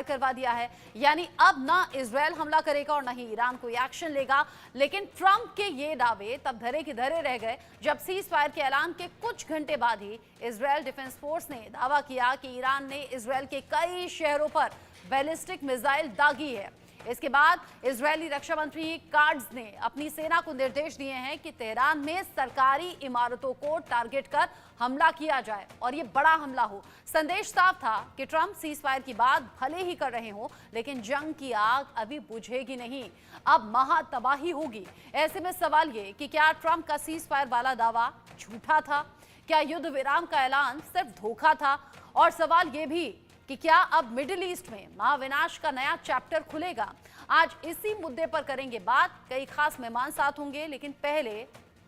करवा दिया है। यानी अब ना इजराइल हमला करेगा और ना ही ईरान कोई एक्शन लेगा। लेकिन ट्रंप के ये दावे तब धरे के धरे रह गए जब सीज फायर के ऐलान के कुछ घंटे बाद ही इजराइल डिफेंस फोर्स ने दावा किया कि ईरान ने इजराइल के कई शहरों पर बैलिस्टिक मिसाइल दागी है। इसके बाद इजरायली रक्षा मंत्री काट्ज ने अपनी सेना को निर्देश दिए हैं कि तेहरान में सरकारी इमारतों को टारगेट कर हमला किया जाए और ये बड़ा हमला हो। संदेश साफ था कि ट्रंप सीज फायर की बात भले ही कर रहे हो, लेकिन जंग की आग अभी बुझेगी नहीं, अब महा तबाही होगी। ऐसे में सवाल ये कि क्या ट्रंप का सीज फायर वाला दावा झूठा था? क्या युद्ध विराम का ऐलान सिर्फ धोखा था? और सवाल ये भी कि क्या अब मिडिल ईस्ट में महाविनाश का नया चैप्टर खुलेगा? आज इसी मुद्दे पर करेंगे बात। कई खास मेहमान साथ होंगे, लेकिन पहले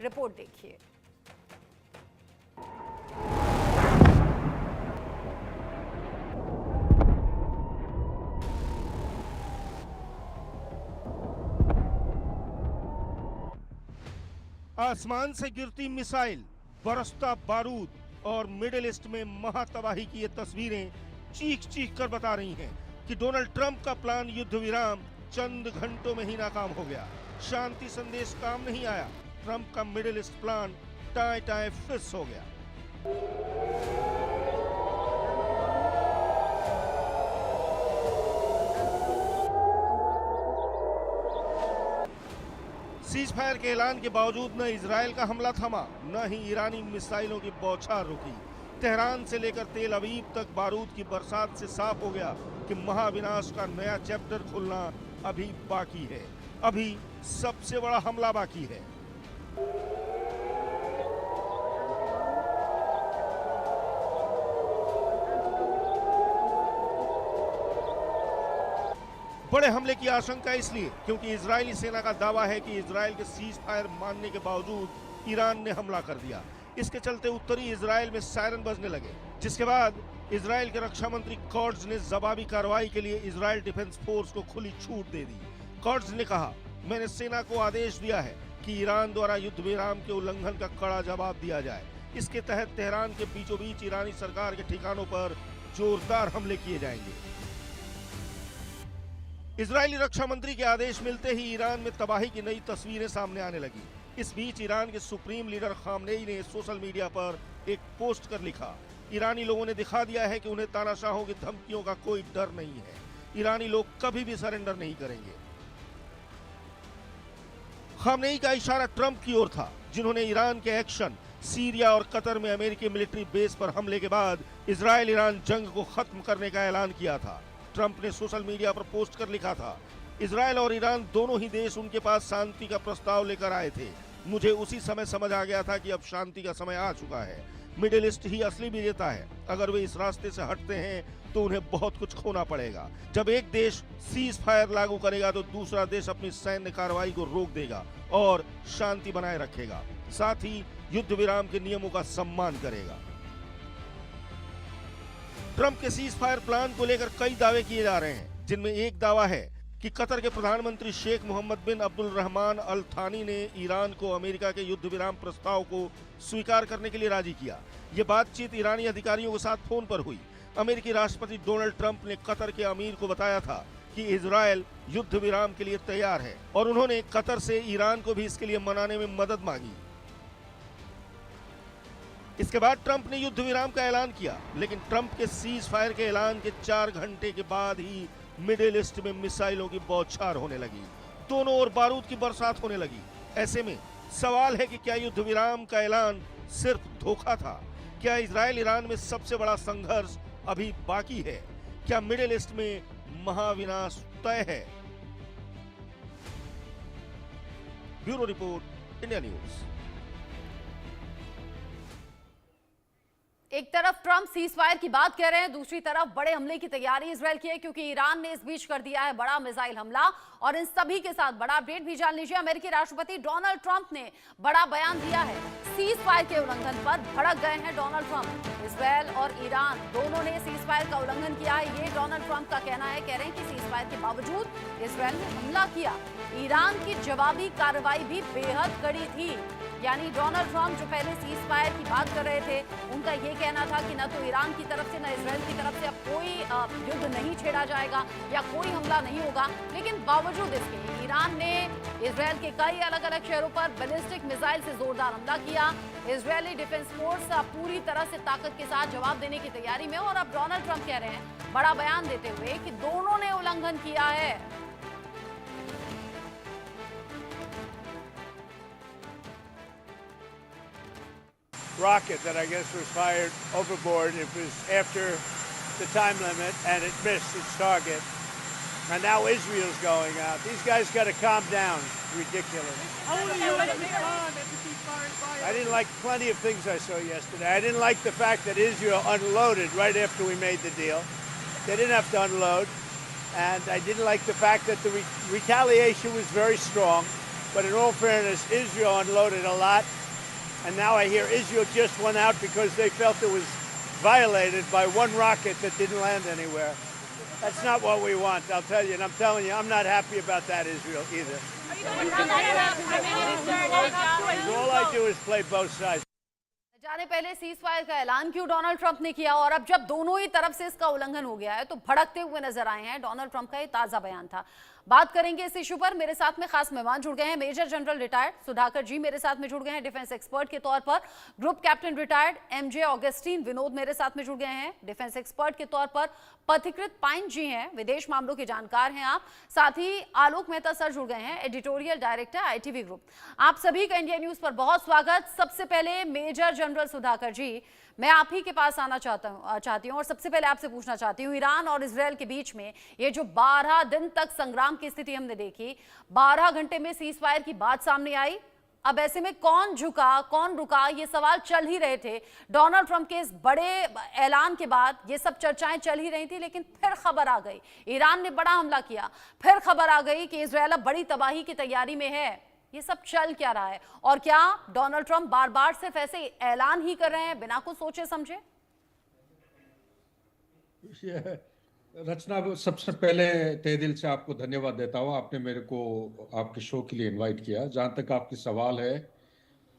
रिपोर्ट देखिए। आसमान से गिरती मिसाइल, बरसता बारूद और मिडिल ईस्ट में महातबाही की ये तस्वीरें चीख चीख कर बता रही हैं कि डोनाल्ड ट्रंप का प्लान युद्ध विराम चंद घंटों में ही नाकाम हो गया। शांति संदेश काम नहीं आया। ट्रंप का मिडिल ईस्ट प्लान टाए टाए फिस हो गया। सीज फायर के ऐलान के बावजूद न इजराइल का हमला थमा, न ही ईरानी मिसाइलों की बौछार रुकी। तेहरान से लेकर तेल अवीव तक बारूद की बरसात से साफ हो गया कि महाविनाश का नया चैप्टर खुलना अभी बाकी है। अभी सबसे बड़ा हमला बाकी है। बड़े हमले की आशंका इसलिए क्योंकि इजरायली सेना का दावा है कि इजराइल के सीज फायर मानने के बावजूद ईरान ने हमला कर दिया। इसके चलते उत्तरी इजराइल में सायरन बजने लगे, जिसके बाद इजराइल के रक्षा मंत्री काट्ज ने जवाबी कार्रवाई के लिए इजराइल डिफेंस फोर्स को खुली छूट दे दी। काट्ज ने कहा, मैंने सेना को आदेश दिया है कि ईरान द्वारा युद्ध विराम के उल्लंघन का कड़ा जवाब दिया जाए। इसके तहत तेहरान के बीचों बीच ईरानी सरकार के ठिकानों पर जोरदार हमले किए जाएंगे। इजरायली रक्षा मंत्री के आदेश मिलते ही ईरान में तबाही की नई तस्वीरें सामने आने लगी। इस बीच ईरान के सुप्रीम लीडर खामनेई ने सोशल मीडिया पर एक पोस्ट कर लिखा, ईरानी लोगों ने दिखा दिया है कि उन्हें तानाशाहों की धमकियों का कोई डर नहीं है। ईरानी लोग कभी भी सरेंडर नहीं करेंगे। खामनेई का इशारा ट्रंप की ओर था, जिन्होंने ईरान के एक्शन, सीरिया और कतर में अमेरिकी मिलिट्री बेस पर हमले के बाद इजराइल ईरान जंग को खत्म करने का ऐलान किया था। ट्रंप ने सोशल मीडिया पर पोस्ट कर लिखा था, इजराइल और ईरान दोनों ही देश उनके पास शांति का प्रस्ताव लेकर आए थे। मुझे उसी समय समझ आ गया था कि अब शांति का समय आ चुका है। मिडिल ईस्ट ही असली विजेता है। अगर वे इस रास्ते से हटते हैं तो उन्हें बहुत कुछ खोना पड़ेगा। जब एक देश सीज फायर लागू करेगा तो दूसरा देश अपनी सैन्य कार्रवाई को रोक देगा और शांति बनाए रखेगा, साथ ही युद्ध विराम के नियमों का सम्मान करेगा। ट्रंप के सीज फायर प्लान को लेकर कई दावे किए जा रहे हैं, जिनमें एक दावा है कि कतर के प्रधानमंत्री शेख मोहम्मद बिन अब्दुल रहमान अल थानी ने ईरान को अमेरिका के युद्ध विराम प्रस्ताव को स्वीकार करने के लिए राजी किया। ये बातचीत ईरानी अधिकारियों के साथ फोन पर हुई। अमेरिकी राष्ट्रपति डोनाल्ड ट्रंप ने कतर के अमीर को बताया था कि इजराइल युद्ध विराम के लिए तैयार है और उन्होंने कतर से ईरान को भी इसके लिए मनाने में मदद मांगी। इसके बाद ट्रंप ने युद्ध विराम का ऐलान किया, लेकिन ट्रंप के सीज फायर के ऐलान के 4 घंटे के बाद ही मिडिल ईस्ट में मिसाइलों की बौछार होने लगी, दोनों ओर बारूद की बरसात होने लगी। ऐसे में सवाल है कि क्या युद्ध विराम का ऐलान सिर्फ धोखा था? क्या इजराइल ईरान में सबसे बड़ा संघर्ष अभी बाकी है? क्या मिडिल ईस्ट में महाविनाश तय है? Bureau report, India news. एक तरफ ट्रंप सीज फायर की बात कह रहे हैं, दूसरी तरफ बड़े हमले की तैयारी इजराइल की है, क्योंकि ईरान ने इस बीच कर दिया है बड़ा मिसाइल हमला। और इन सभी के साथ बड़ा अपडेट भी जान लीजिए। अमेरिकी राष्ट्रपति डोनाल्ड ट्रंप ने बड़ा बयान दिया है। सीज फायर के उल्लंघन पर भड़क गए हैं डोनाल्ड ट्रंप। इजराइल और ईरान दोनों ने सीज फायर का उल्लंघन किया है, ये डोनाल्ड ट्रंप का कहना है। कह रहे हैं कि सीज फायर के बावजूद इजराइल ने हमला किया। ईरान की जवाबी कार्रवाई भी बेहद कड़ी थी। यानी डोनाल्ड ट्रंप जो पहले सीज फायर की बात कर रहे थे, उनका ये कहना था कि न तो ईरान की तरफ से न इसराइल की तरफ से अब कोई युद्ध नहीं छेड़ा जाएगा या कोई हमला नहीं होगा। लेकिन बावजूद इसके ईरान ने इसराइल के कई अलग अलग शहरों पर बैलिस्टिक मिसाइल से जोरदार हमला किया। इजरायली डिफेंस फोर्स पूरी तरह से ताकत के साथ जवाब देने की तैयारी में, और अब डोनाल्ड ट्रंप कह रहे हैं बड़ा बयान देते हुए कि दोनों ने उल्लंघन किया है। Rocket that I guess was fired overboard. It was after the time limit and it missed its target. And now Israel's going out. These guys got to calm down. Ridiculous. I didn't like plenty of things I saw yesterday. I didn't like the fact that Israel unloaded right after we made the deal. They didn't have to unload. And I didn't like the fact that the retaliation was very strong. But in all fairness, Israel unloaded a lot. And now I hear Israel just went out because they felt it was violated by one rocket that didn't land anywhere. That's not what we want, I'll tell you. And I'm telling you, I'm not happy about that, Israel, either. All I do is play both sides. जाने पहले cease fire का ऐलान क्यों Donald Trump ने किया, और अब जब दोनों ही तरफ से इसका उल्लंघन हो गया है तो भड़कते हुए नजर आए हैं। डोनाल्ड ट्रंप का ये ताजा बयान था। बात करेंगे इस इशू पर। मेरे साथ में खास मेहमान जुड़ गए हैं। मेजर जनरल रिटायर्ड सुधाकर जी मेरे साथ में जुड़ गए हैं डिफेंस एक्सपर्ट के तौर पर। Group captain retired MJ Augustine Vinod मेरे साथ में जुड़ गए हैं डिफेंस एक्सपर्ट के तौर पर। पथिकृत पाइन जी हैं, विदेश मामलों के जानकार हैं आप। साथ ही आलोक मेहता सर जुड़ गए हैं, एडिटोरियल डायरेक्टर आईटीवी ग्रुप। आप सभी का इंडिया न्यूज पर बहुत स्वागत। सबसे पहले मेजर जनरल सुधाकर जी, मैं आप ही के पास आना चाहती हूँ और सबसे पहले आपसे पूछना चाहती हूँ, ईरान और इजरायल के बीच में ये जो 12 दिन तक संग्राम की स्थिति हमने देखी, 12 घंटे में सीज फायर की बात सामने आई। अब ऐसे में कौन झुका कौन रुका, ये सवाल चल ही रहे थे। डोनाल्ड ट्रंप के इस बड़े ऐलान के बाद ये सब चर्चाएं चल ही रही थी, लेकिन फिर खबर आ गई, ईरान ने बड़ा हमला किया। फिर खबर आ गई कि इजरायल अब बड़ी तबाही की तैयारी में है। ये सब चल क्या रहा है, और क्या डोनाल्ड ट्रंप बार बार सिर्फ ऐसे ऐलान ही कर रहे हैं बिना कुछ सोचे समझे? रचना, सबसे पहले तहे दिल से आपको धन्यवाद देता हूँ। आपने मेरे को आपके शो के लिए इनवाइट किया। जहाँ तक आपकी सवाल है,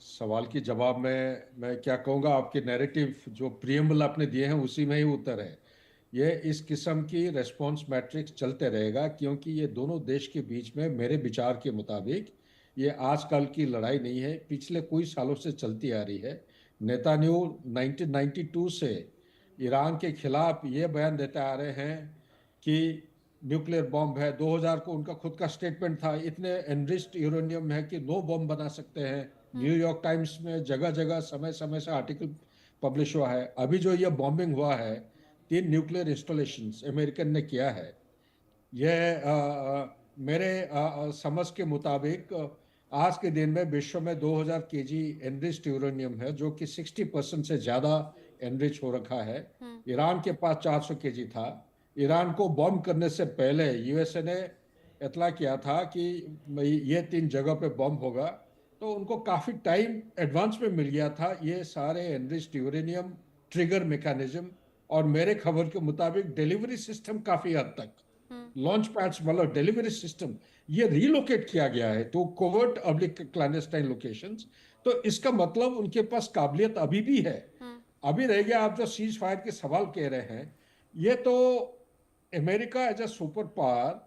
सवाल की जवाब में मैं क्या कहूँगा, आपके नैरेटिव जो प्रीएम्बल आपने दिए हैं उसी में ही उत्तर है। ये इस किस्म की रेस्पॉन्स मैट्रिक्स चलते रहेगा, क्योंकि ये दोनों देश के बीच में मेरे विचार के मुताबिक ये आजकल की लड़ाई नहीं है, पिछले कुछ सालों से चलती आ रही है। नेतान्याहू 1992 से ईरान के खिलाफ ये बयान देते आ रहे हैं कि न्यूक्लियर बॉम्ब है। 2000 को उनका खुद का स्टेटमेंट था, इतने एनरिच्ड यूरेनियम है कि 9 बॉम्ब बना सकते हैं। न्यूयॉर्क टाइम्स में जगह जगह समय समय से आर्टिकल पब्लिश हुआ है। अभी जो ये बॉम्बिंग हुआ है, 3 न्यूक्लियर इंस्टॉलेशंस अमेरिकन ने किया है। यह मेरे समझ के मुताबिक आज के दिन में विश्व में 2000 केजी एनरिच्ड यूरेनियम है, जो कि 60% से ज़्यादा एनरिच हो रखा है। ईरान के पास 400 केजी था। ईरान को बॉम्ब करने से पहले यूएसए ने इतला किया था कि ये 3 जगह पे बॉम्ब होगा, तो उनको काफ़ी टाइम एडवांस में मिल गया था ये सारे एनरिच्ड यूरेनियम, ट्रिगर मैकेनिज्म, और मेरे खबर के मुताबिक डिलीवरी सिस्टम काफ़ी हद तक, लॉन्च पैड्स मतलब डिलीवरी सिस्टम ये रीलोकेट किया गया है तो कोवर्ट अब्लिक क्लैंडस्टाइन लोकेशंस। तो इसका मतलब उनके पास काबिलियत अभी भी है। अभी रह गया, आप जो सीज फायर के सवाल कह रहे हैं, ये तो America as a super power,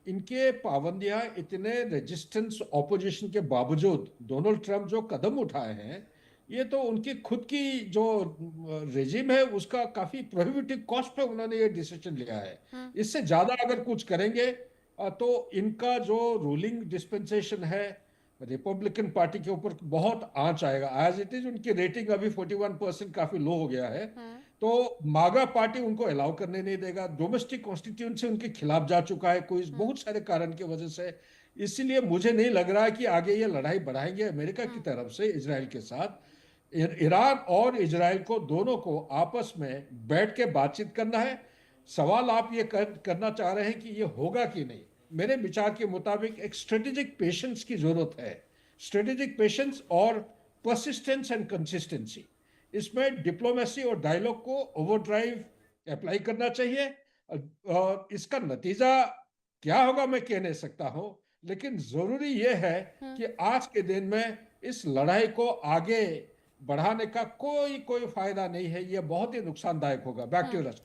इनके पाबंदियां, इतने रेजिस्टेंस ऑपोजिशन के बावजूद डोनाल्ड ट्रंप जो कदम उठाए हैं, ये तो उनकी खुद की जो रेजिम है उसका काफी प्रोहिबिटिव कॉस्ट पे उन्होंने ये डिसीजन लिया है। इससे ज्यादा अगर कुछ करेंगे तो इनका जो रूलिंग डिस्पेंसेशन है रिपब्लिकन पार्टी के ऊपर बहुत आंच आएगा। एज इट इज उनकी रेटिंग अभी 41% काफी लो हो गया है, तो मागा पार्टी उनको अलाउ करने नहीं देगा। डोमेस्टिक कॉन्स्टिट्यूंसी उनके खिलाफ जा चुका है कोई बहुत सारे कारण की वजह से। इसीलिए मुझे नहीं लग रहा है कि आगे ये लड़ाई बढ़ाएंगे अमेरिका की तरफ से इजराइल के साथ। ईरान और इजराइल को दोनों को आपस में बैठ के बातचीत करना है। सवाल आप ये करना चाह रहे हैं कि ये होगा कि नहीं। मेरे विचार के मुताबिक एक स्ट्रेटेजिक पेशेंस की जरूरत है, स्ट्रेटेजिक पेशेंस और परसिस्टेंस एंड कंसिस्टेंसी। इसमें डिप्लोमेसी और डायलॉग को ओवरड्राइव अप्लाई करना चाहिए। और इसका नतीजा क्या होगा मैं कह नहीं सकता हूं, लेकिन जरूरी यह है कि आज के दिन में इस लड़ाई को आगे बढ़ाने का कोई फायदा नहीं है। ये बहुत ही नुकसानदायक होगा। Back to rush.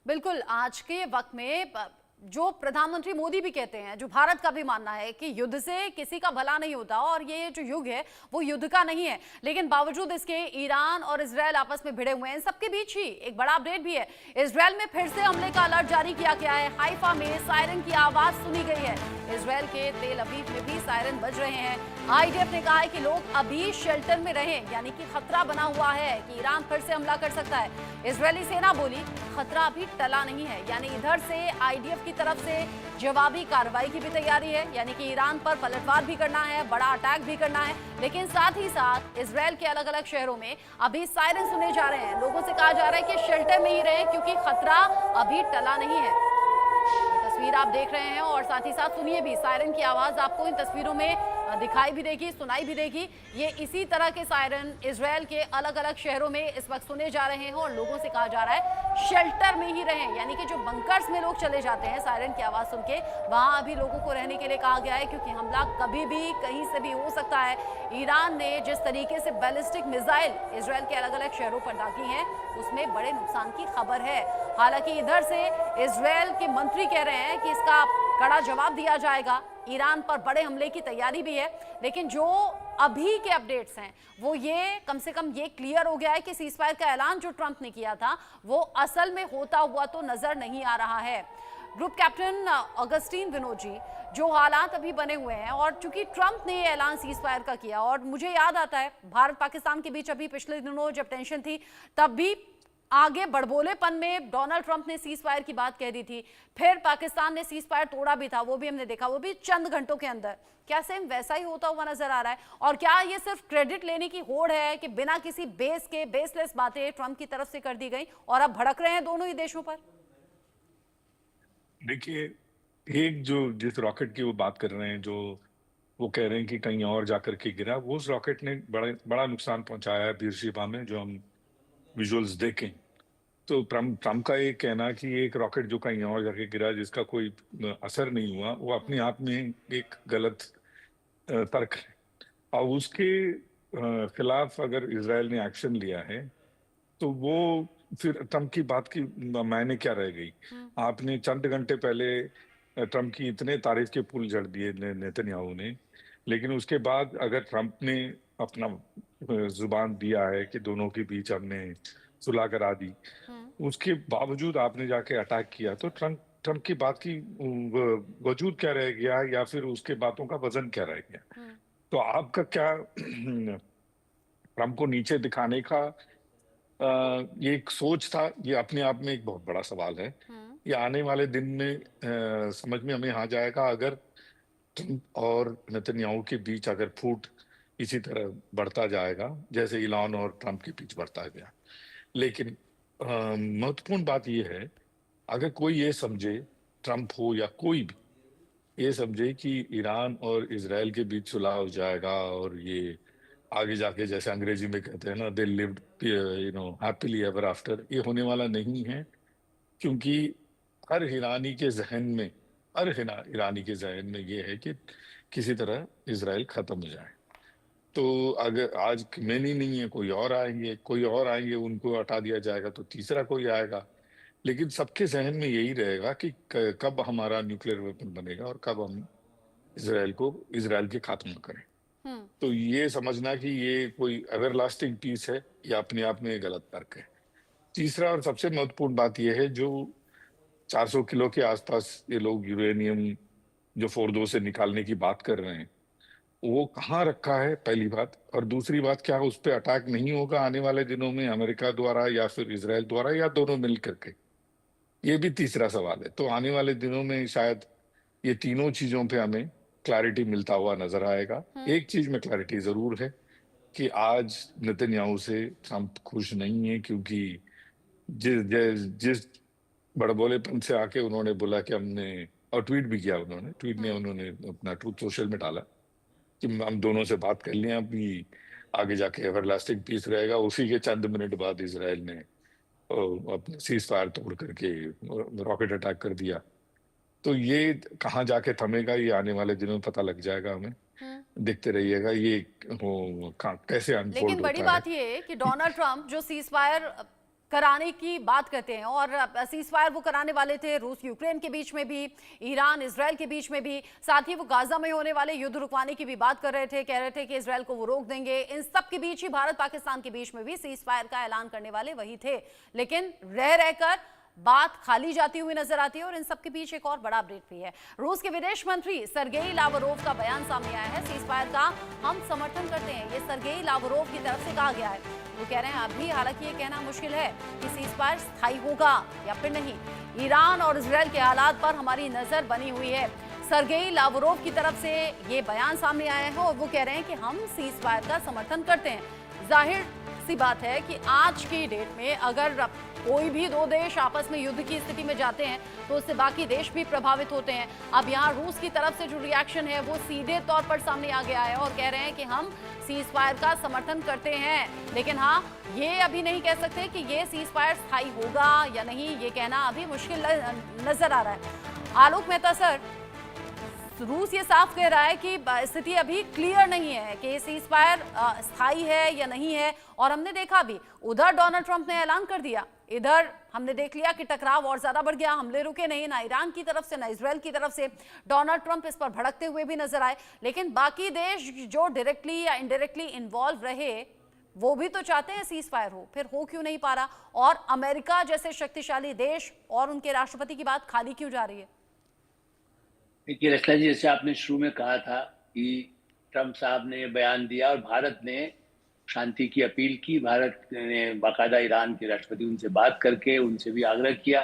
बिल्कुल आज के वक्त में जो प्रधानमंत्री मोदी भी कहते हैं, जो भारत का भी मानना है कि युद्ध से किसी का भला नहीं होता और ये जो युग है वो युद्ध का नहीं है, लेकिन बावजूद इसके ईरान और इजरायल आपस में भिड़े हुए हैं। इन सबके बीच ही एक बड़ा अपडेट भी है। इजरायल में फिर से हमले का अलर्ट जारी किया गया है। हाइफा में सायरन की आवाज सुनी गई है। इजरायल के तेल अवीव में भी सायरन बज रहे हैं। आईडीएफ ने कहा है कि लोग अभी शेल्टर में रहें, यानी कि खतरा बना हुआ है कि ईरान फिर से हमला कर सकता है। इजरायली सेना बोली खतरा अभी टला नहीं है, यानी इधर से आईडीएफ की तरफ से जवाबी कार्रवाई की भी तैयारी है, यानी कि ईरान पर पलटवार भी करना है, बड़ा अटैक भी करना है। लेकिन साथ ही साथ इजरायल के अलग अलग शहरों में अभी सायरन सुने जा रहे हैं। लोगों से कहा जा रहा है कि शेल्टर में ही रहें क्योंकि खतरा अभी टला नहीं है। ये तस्वीर आप देख रहे हैं और साथ ही साथ सुनिए भी, सायरन की आवाज आपको इन तस्वीरों में दिखाई भी देगी, सुनाई भी देगी। ये इसी तरह के सायरन इजरायल के अलग अलग शहरों में इस वक्त सुने जा रहे हैं और लोगों से कहा जा रहा है शेल्टर में ही रहें, यानी कि जो बंकर्स में लोग चले जाते हैं सायरन की आवाज सुन के, वहां अभी लोगों को रहने के लिए कहा गया है क्योंकि हमला कभी भी कहीं से भी हो सकता है। ईरान ने जिस तरीके से बैलिस्टिक मिसाइल इजरायल के अलग अलग शहरों पर दागी हैं, उसमें बड़े नुकसान की खबर है। हालांकि इधर से इजरायल के मंत्री कह रहे हैं कि इसका कड़ा जवाब दिया जाएगा। ईरान पर बड़े हमले की तैयारी भी है, लेकिन जो अभी के अपडेट्स हैं वो ये कम से कम ये क्लियर हो गया है कि सीजफायर का ऐलान जो ट्रंप ने किया था वो असल में होता हुआ तो नजर नहीं आ रहा है। Group captain Augustine Vinod ji, जो हालात अभी बने हुए हैं और चूंकि ट्रंप ने ये ऐलान सीजफायर का किया, और मुझे याद आता है भारत पाकिस्तान के बीच अभी पिछले दिनों जब टेंशन थी तब भी आगे बड़बोलेपन में डोनाल्ड ट्रंप ने सीज फायर की बात कह दी थी, फिर पाकिस्तान ने सीज फायर तोड़ा भी था, वो भी हमने देखा, वो भी चंद घंटों के अंदर। क्या सेम वैसा ही होता हुआ नजर आ रहा है? और क्या ये सिर्फ क्रेडिट लेने की होड़ है कि बिना किसी बेस के बेसलेस बातें ट्रंप की तरफ से कर दी गई और अब भड़क रहे हैं दोनों ही देशों पर? देखिए, एक जो जिस रॉकेट की वो बात कर रहे हैं, जो वो कह रहे हैं कि कहीं और जाकर के गिरा, वो उस रॉकेट ने बड़ा नुकसान पहुंचाया है बीरशेबा में, जो हम विजुअल्स देखें तो ट्रम्प का ये कहना कि एक रॉकेट जो कहीं और जाके गिरा जिसका कोई असर नहीं हुआ, वो अपने आप में एक गलत तर्क है। और उसके खिलाफ अगर इजराइल ने एक्शन लिया है तो वो फिर ट्रम्प की बात की मायने क्या रह गई? आपने चंद घंटे पहले ट्रम्प की इतने तारीफ के पुल जड़ दिए नेतन्याहू ने, लेकिन उसके बाद अगर ट्रम्प ने अपना जुबान दिया है कि दोनों के बीच हमने सुलह करा दी, उसके बावजूद आपने जाके अटैक किया, तो ट्रम्प की बात की वजूद क्या रह गया, या फिर उसके बातों का वजन क्या रह गया? तो आपका क्या ट्रम्प को नीचे दिखाने का ये एक सोच था, ये अपने आप में एक बहुत बड़ा सवाल है। ये आने वाले दिन में समझ में हमें आ जाएगा अगर ट्रम्प और नेतन्याहू के बीच अगर फूट इसी तरह बढ़ता जाएगा जैसे इलान और ट्रम्प के बीच बढ़ता गया। लेकिन महत्वपूर्ण बात यह है, अगर कोई ये समझे, ट्रम्प हो या कोई भी ये समझे कि ईरान और इजराइल के बीच सुलह हो जाएगा और ये आगे जाके जैसे अंग्रेजी में कहते हैं ना, they lived happily ever after, ये होने वाला नहीं है। क्योंकि हर ईरानी के जहन में ये है कि किसी तरह इजराइल खत्म हो जाए। तो अगर आज खमेनी नहीं है, कोई और आएंगे, उनको हटा दिया जाएगा तो तीसरा कोई आएगा, लेकिन सबके जहन में यही रहेगा कि कब हमारा न्यूक्लियर वेपन बनेगा और कब हम इजराइल के खात्मा करें। तो ये समझना कि ये कोई एवरलास्टिंग पीस है, ये अपने आप में गलत तर्क है। तीसरा और सबसे महत्वपूर्ण बात यह है, जो 400 किलो के आसपास ये लोग यूरेनियम जो फोर्दो से निकालने की बात कर रहे हैं, वो कहाँ रखा है, पहली बात। और दूसरी बात, क्या उस पर अटैक नहीं होगा आने वाले दिनों में अमेरिका द्वारा या फिर इजराइल द्वारा या दोनों मिल करके? ये भी तीसरा सवाल है। तो आने वाले दिनों में शायद ये तीनों चीजों पे हमें क्लैरिटी मिलता हुआ नजर आएगा। एक चीज में क्लैरिटी जरूर है कि आज नेतन्याहू से ट्रम्प खुश नहीं है, क्योंकि जिस बड़बोलेपन से आके उन्होंने बोला कि हमने, और ट्वीट भी किया उन्होंने अपना ट्रूथ सोशल में डाला कि हम दोनों से बात कर लिया, अभी आगे जाके एवरलास्टिंग पीस रहेगा। उसी के चंद मिनट बाद इजराइल ने अपने सीज फायर तोड़ करके रॉकेट अटैक कर दिया। तो ये कहाँ जाके थमेगा, ये आने वाले दिनों में पता लग जाएगा हमें। देखते रहिएगा ये कैसे लेकिन अनफोल्ड बड़ी होता है। बात ये है कि डोनाल्ड ट्रंप जो सीज फायर कराने की बात करते हैं और सीज फायर वो कराने वाले थे रूस यूक्रेन के बीच में भी, ईरान इसराइल के बीच में भी, साथ ही वो गाजा में होने वाले युद्ध रुकवाने की भी बात कर रहे थे, कह रहे थे कि इसराइल को वो रोक देंगे। इन सब के बीच ही भारत पाकिस्तान के बीच में भी सीज फायर का ऐलान करने वाले वही थे, लेकिन रह रहकर बात खाली जाती हुई नजर आती है। और इन सब के बीच एक और बड़ा अपडेट भी है। रूस के विदेश मंत्री सर्गेई लावरोव का बयान सामने आया है। सीज फायर का हम समर्थन करते हैं, ये सर्गेई लावरोव की तरफ से कहा गया है। वो कह रहे हैं अभी हालांकि ये कहना मुश्किल है कि सीज फायर स्थायी होगा या फिर नहीं। ईरान और इजराइल के हालात पर हमारी नजर बनी हुई है। सर्गेई लावरोव की तरफ से ये बयान सामने आया है और वो कह रहे हैं कि हम सीज फायर का समर्थन करते हैं। जाहिर सी बात है कि आज की डेट में अगर कोई भी दो देश आपस में युद्ध की स्थिति में जाते हैं तो उससे बाकी देश भी प्रभावित होते हैं। अब यहाँ रूस की तरफ से जो रिएक्शन है वो सीधे तौर पर सामने आ गया है और कह रहे हैं कि हम सीज फायर का समर्थन करते हैं, लेकिन हाँ ये अभी नहीं कह सकते कि ये सीज फायर स्थायी होगा या नहीं, ये कहना अभी मुश्किल नजर आ रहा है। आलोक मेहता सर, रूस ये साफ कह रहा है कि स्थिति अभी क्लियर नहीं है कि सीज फायर स्थायी है या नहीं है, और हमने देखा भी उधर डोनाल्ड ट्रंप ने ऐलान कर दिया, इधर हमने देख लिया कि टकराव और ज्यादा बढ़ गया, हमले रुके नहीं, ना ईरान की तरफ से ना इजराइल की तरफ से। डोनाल्ड ट्रंप इस पर भड़कते हुए भी नजर आए, लेकिन बाकी देश जो डायरेक्टली या इनडायरेक्टली इन्वॉल्व रहे वो भी तो चाहते हैं सीज फायर हो, फिर हो क्यों नहीं पा रहा? और अमेरिका जैसे शक्तिशाली देश और उनके राष्ट्रपति की बात खाली क्यों जा रही है? देखिए रचना जी, जैसे आपने शुरू में कहा था कि ट्रंप साहब ने बयान दिया और भारत ने शांति की अपील की। भारत ने बाकायदा ईरान के राष्ट्रपति उनसे बात करके उनसे भी आग्रह किया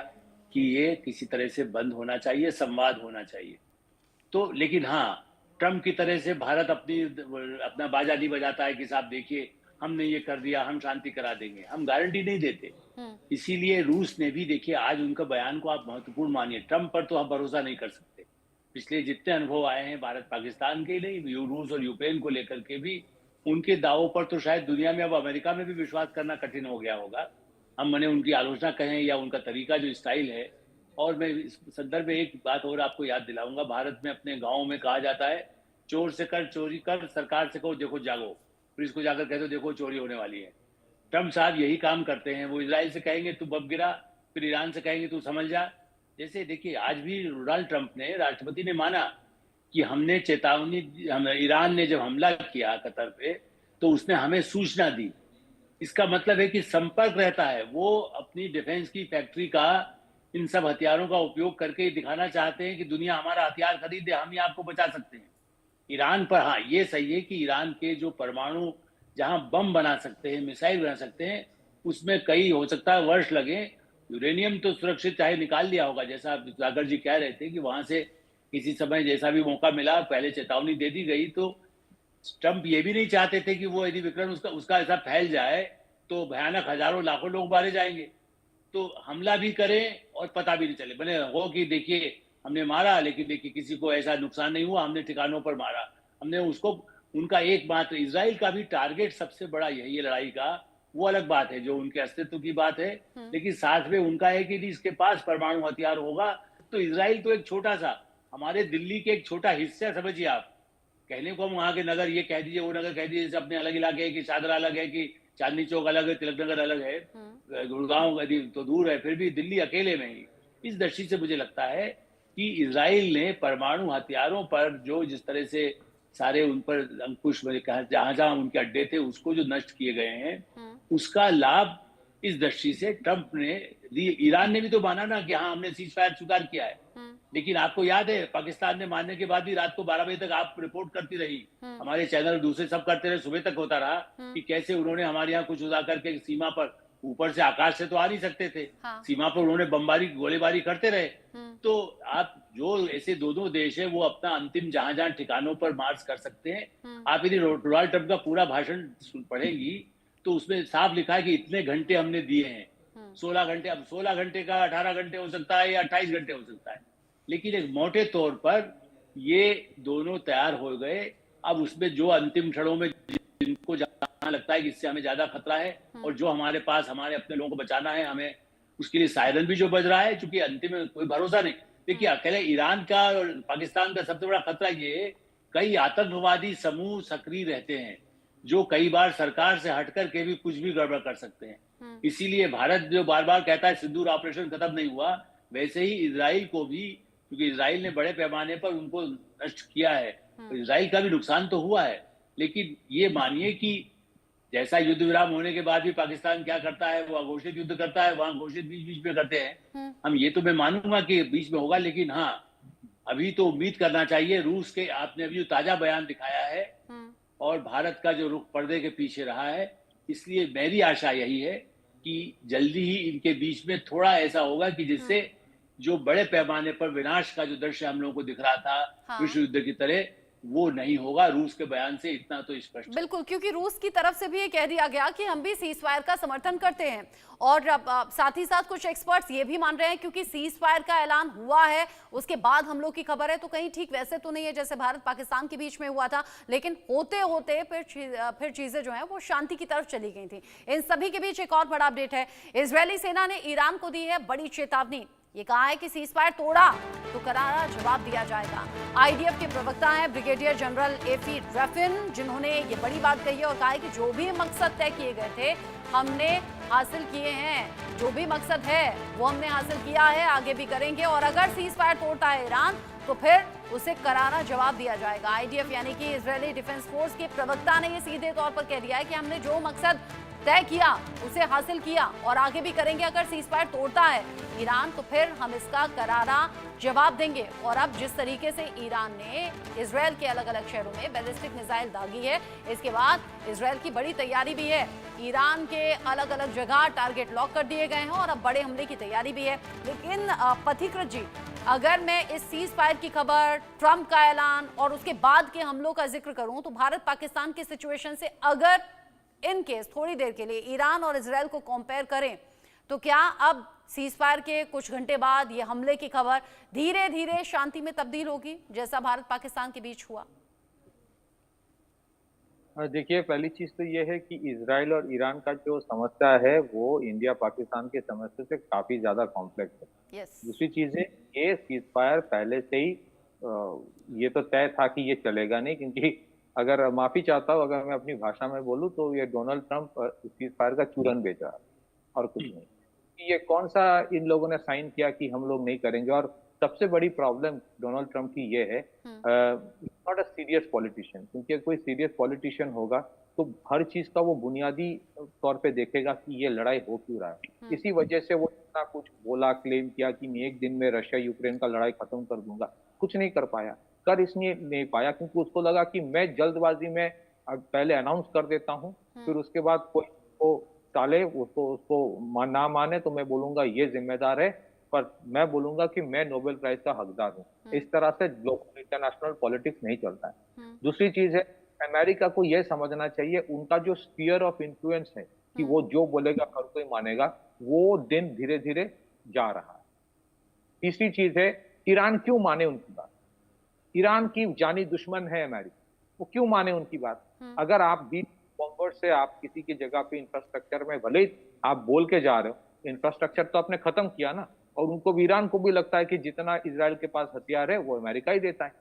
कि ये किसी तरह से बंद होना चाहिए, संवाद होना चाहिए। तो लेकिन हाँ, ट्रंप की तरह से भारत अपना बाजा नहीं बजाता है कि साहब देखिए हमने ये कर दिया, हम शांति करा देंगे, हम गारंटी नहीं देते। इसीलिए रूस ने भी, देखिए आज उनका बयान को आप महत्वपूर्ण मानिए, ट्रंप पर तो आप भरोसा नहीं कर सकते। पिछले जितने अनुभव आए हैं भारत पाकिस्तान के नहीं, रूस और यूक्रेन को लेकर के भी, उनके दावों पर तो शायद दुनिया में, अब अमेरिका में भी विश्वास करना कठिन हो गया होगा। हम मने उनकी आलोचना कहें या उनका तरीका जो स्टाइल है। और मैं इस संदर्भ में एक बात और आपको याद दिलाऊंगा, भारत में अपने गाँव में कहा जाता है चोर से कर चोरी कर, सरकार से कहो देखो जागो, पुलिस को जाकर कह दो देखो चोरी होने वाली है। ट्रंप साहब यही काम करते हैं। वो इजराइल से कहेंगे तू बम गिरा, फिर ईरान से कहेंगे तू समझ जा। जैसे देखिए आज भी डोनाल्ड ट्रंप ने, राष्ट्रपति ने माना कि हमने चेतावनी, ईरान ने जब हमला किया कतर पे तो उसने हमें सूचना दी। इसका मतलब है कि संपर्क रहता है। वो अपनी डिफेंस की फैक्ट्री का इन सब हथियारों का उपयोग करके दिखाना चाहते हैं कि दुनिया हमारा हथियार खरीदे, हम ही आपको बचा सकते हैं। ईरान पर हाँ ये सही है कि ईरान के जो परमाणु, जहां बम बना सकते हैं, मिसाइल बना सकते हैं, उसमें कई हो सकता है वर्ष लगे। यूरेनियम तो सुरक्षित चाहे निकाल लिया होगा, जैसा आप सागर जी कह रहे थे कि वहां से किसी समय जैसा भी मौका मिला पहले चेतावनी दे दी गई। तो ट्रंप ये भी नहीं चाहते थे कि वो यदि विक्रम उसका ऐसा फैल जाए तो भयानक हजारों लाखों लोग मारे जाएंगे। तो हमला भी करें और पता भी नहीं चले, बने हो कि देखिए हमने मारा लेकिन देखिए किसी को ऐसा नुकसान नहीं हुआ, हमने ठिकानों पर मारा, हमने उसको। उनका एकमात्र इजराइल का भी टारगेट सबसे बड़ा यही है लड़ाई का, वो अलग बात है जो उनके अस्तित्व की बात है, लेकिन साथ में उनका है कि इसके पास परमाणु हथियार होगा तो इजराइल तो एक छोटा सा, हमारे दिल्ली के एक छोटा हिस्सा समझिए आप। कहने को हम वहां के नगर ये कह दीजिए, वो नगर कह दीजिए, जैसे अपने अलग इलाके है कि शादरा अलग है कि चांदनी चौक अलग है, तिलक नगर अलग है, गुड़गांव तो दूर है, फिर भी दिल्ली अकेले में ही। इस दृष्टि से मुझे लगता है कि इजराइल ने परमाणु हथियारों पर जो जिस तरह से सारे उन पर अंकुश जहां जहां उनके अड्डे थे उसको जो नष्ट किए गए हैं, उसका लाभ इस दृष्टि से ट्रंप ने दी। ईरान ने भी तो माना ना कि हाँ हमने सीज फायर स्वीकार किया है, लेकिन आपको याद है पाकिस्तान ने मानने के बाद भी रात को 12 बजे तक आप रिपोर्ट करती रही, हमारे चैनल दूसरे सब करते रहे, सुबह तक होता रहा कि कैसे उन्होंने हमारे यहाँ कुछ उड़ा करके सीमा पर, ऊपर से आकाश से तो आ नहीं सकते थे, सीमा पर उन्होंने बमबारी गोलीबारी करते रहे। तो आप जो ऐसे दो देश है वो अपना अंतिम जहां जहां ठिकानों पर मार्च कर सकते हैं। आप यदि डोनाल्ड ट्रंप का पूरा भाषण पढ़ेंगी तो उसमें साफ लिखा है कि इतने घंटे हमने दिए हैं, 16 घंटे, अब 16 घंटे का 18 घंटे हो सकता है या 28 घंटे हो सकता है, लेकिन एक मोटे तौर पर ये दोनों तैयार हो गए। अब उसमें जो अंतिम क्षणों में जिनको जहां लगता है कि इससे हमें ज्यादा खतरा है और जो हमारे पास हमारे अपने लोगों को बचाना है, हमें उसके लिए सायरन भी जो बज रहा है, क्योंकि अंतिम में कोई भरोसा नहीं। देखिए अकेले ईरान का और पाकिस्तान का सबसे बड़ा खतरा ये है, कई आतंकवादी समूह सक्रिय रहते हैं जो कई बार सरकार से हटकर के भी कुछ भी गड़बड़ कर सकते हैं। इसीलिए भारत जो बार बार कहता है सिंदूर ऑपरेशन खत्म नहीं हुआ, वैसे ही इजराइल को भी, क्योंकि इजराइल ने बड़े पैमाने पर उनको नष्ट किया है, तो इजराइल का भी नुकसान तो हुआ है। लेकिन ये मानिए कि जैसा युद्ध विराम होने के बाद भी पाकिस्तान क्या करता है, वो अघोषित युद्ध करता है, वहां घोषित बीच बीच में करते हैं। हम ये तो मैं मानूंगा कि बीच में होगा, लेकिन हाँ अभी तो उम्मीद करना चाहिए। रूस के आपने अभी जो ताजा बयान दिखाया है और भारत का जो रुख पर्दे के पीछे रहा है, इसलिए मेरी आशा यही है कि जल्दी ही इनके बीच में थोड़ा ऐसा होगा कि जिससे जो बड़े पैमाने पर विनाश का जो दृश्य हम लोगों को दिख रहा था विश्व युद्ध की तरह, वो नहीं होगा। रूस के बयान से इतना तो स्पष्ट है। बिल्कुल, क्योंकि रूस की तरफ से भी ये कह दिया गया कि हम भी सीज फायर का समर्थन करते हैं, और साथ ही साथ कुछ एक्सपर्ट्स ये भी मान रहे हैं क्योंकि सीज फायर का ऐलान हुआ है उसके बाद हमलों की खबर है, तो कहीं ठीक वैसे तो नहीं है जैसे भारत पाकिस्तान के बीच में हुआ था, लेकिन होते होते फिर चीजें जो है वो शांति की तरफ चली गई थी। इन सभी के बीच एक और बड़ा अपडेट है, इजरायली सेना ने ईरान को दी है बड़ी चेतावनी। ये कहा है कि सीज फायर तोड़ा तो करारा जवाब दिया जाएगा। आईडीएफ के प्रवक्ता हैं ब्रिगेडियर जनरल एफी रफिन, जिन्होंने ये बड़ी बात कही है और कहा है कि जो भी मकसद तय किए गए थे हमने हासिल किए हैं, जो भी मकसद है वो हमने हासिल किया है, आगे भी करेंगे, और अगर सीज फायर तोड़ता है ईरान तो फिर उसे करारा जवाब दिया जाएगा। आईडीएफ यानी कि इजरायली डिफेंस फोर्स के प्रवक्ता ने ये सीधे तौर पर कह दिया है कि हमने जो मकसद तय किया उसे हासिल किया और आगे भी करेंगे। अगर सीज फायर तोड़ता है ईरान तो फिर हम इसका करारा जवाब देंगे। और अब जिस तरीके से ईरान ने इजरायल के अलग अलग शहरों में बैलिस्टिक मिसाइल दागी है, इसके बाद इजरायल की बड़ी तैयारी भी है। ईरान के अलग अलग जगह टारगेट लॉक कर दिए गए हैं और अब बड़े हमले की तैयारी भी है। लेकिन पथिकृत जी, अगर मैं इस सीज फायर की खबर, ट्रंप का ऐलान और उसके बाद के हमलों का जिक्र करूं तो भारत पाकिस्तान की सिचुएशन से अगर इन केस थोड़ी देर के लिए ईरान और इजरायल को कंपेयर करें तो क्या अब सीज फायर के कुछ घंटे बाद ये हमले की खबर धीरे धीरे शांति में तब्दील होगी जैसा भारत पाकिस्तान के बीच हुआ? देखिए, पहली चीज तो ये है कि इजराइल और ईरान का जो समस्या है वो इंडिया पाकिस्तान के समस्या से काफी ज्यादा कॉम्प्लेक्स है। यस। दूसरी चीज है, ये सीज फायर पहले से ही ये तो तय था कि ये चलेगा नहीं, क्योंकि अगर माफी चाहता हूँ अगर मैं अपनी भाषा में बोलूँ तो ये डोनाल्ड ट्रंप सीज फायर का चूरन बेच रहा है और कुछ नहीं। ये कौन सा इन लोगों ने साइन किया कि हम लोग नहीं करेंगे? और सबसे बड़ी प्रॉब्लम डोनाल्ड ट्रंप की ये है, नॉट अ सीरियस पॉलिटिशियन, क्योंकि कोई सीरियस पॉलिटिशियन होगा तो हर चीज का वो बुनियादी तौर पे देखेगा कि ये लड़ाई हो क्यों रहा है। इसी वजह से वो इतना कुछ बोला, क्लेम किया कि मैं एक दिन में रशिया यूक्रेन का लड़ाई खत्म कर दूंगा, कुछ नहीं कर पाया। कर इसलिए नहीं पाया क्योंकि उसको लगा कि मैं जल्दबाजी में पहले अनाउंस कर देता हूँ, फिर उसके बाद कोई को टाले, उसको ना माने तो मैं बोलूंगा ये जिम्मेदार है, पर मैं बोलूंगा कि मैं नोबेल प्राइज का हकदार हूँ। इस तरह से ग्लोबल इंटरनेशनल पॉलिटिक्स नहीं चलता है। दूसरी चीज है, अमेरिका को यह समझना चाहिए उनका जो स्फीयर ऑफ इन्फ्लुएंस है कि वो जो बोलेगा हर कोई मानेगा, वो दिन धीरे धीरे जा रहा है। तीसरी चीज है, ईरान क्यों माने उनकी बात? ईरान की जानी दुश्मन है अमेरिका, वो क्यों माने उनकी बात? अगर आप बीच बॉम्बर से आप किसी की जगह पे इंफ्रास्ट्रक्चर में भले ही आप बोल के जा रहे हो, इंफ्रास्ट्रक्चर तो आपने खत्म किया ना। और उनको भी, ईरान को भी लगता है कि जितना इजराइल के पास हथियार है वो अमेरिका ही देता है।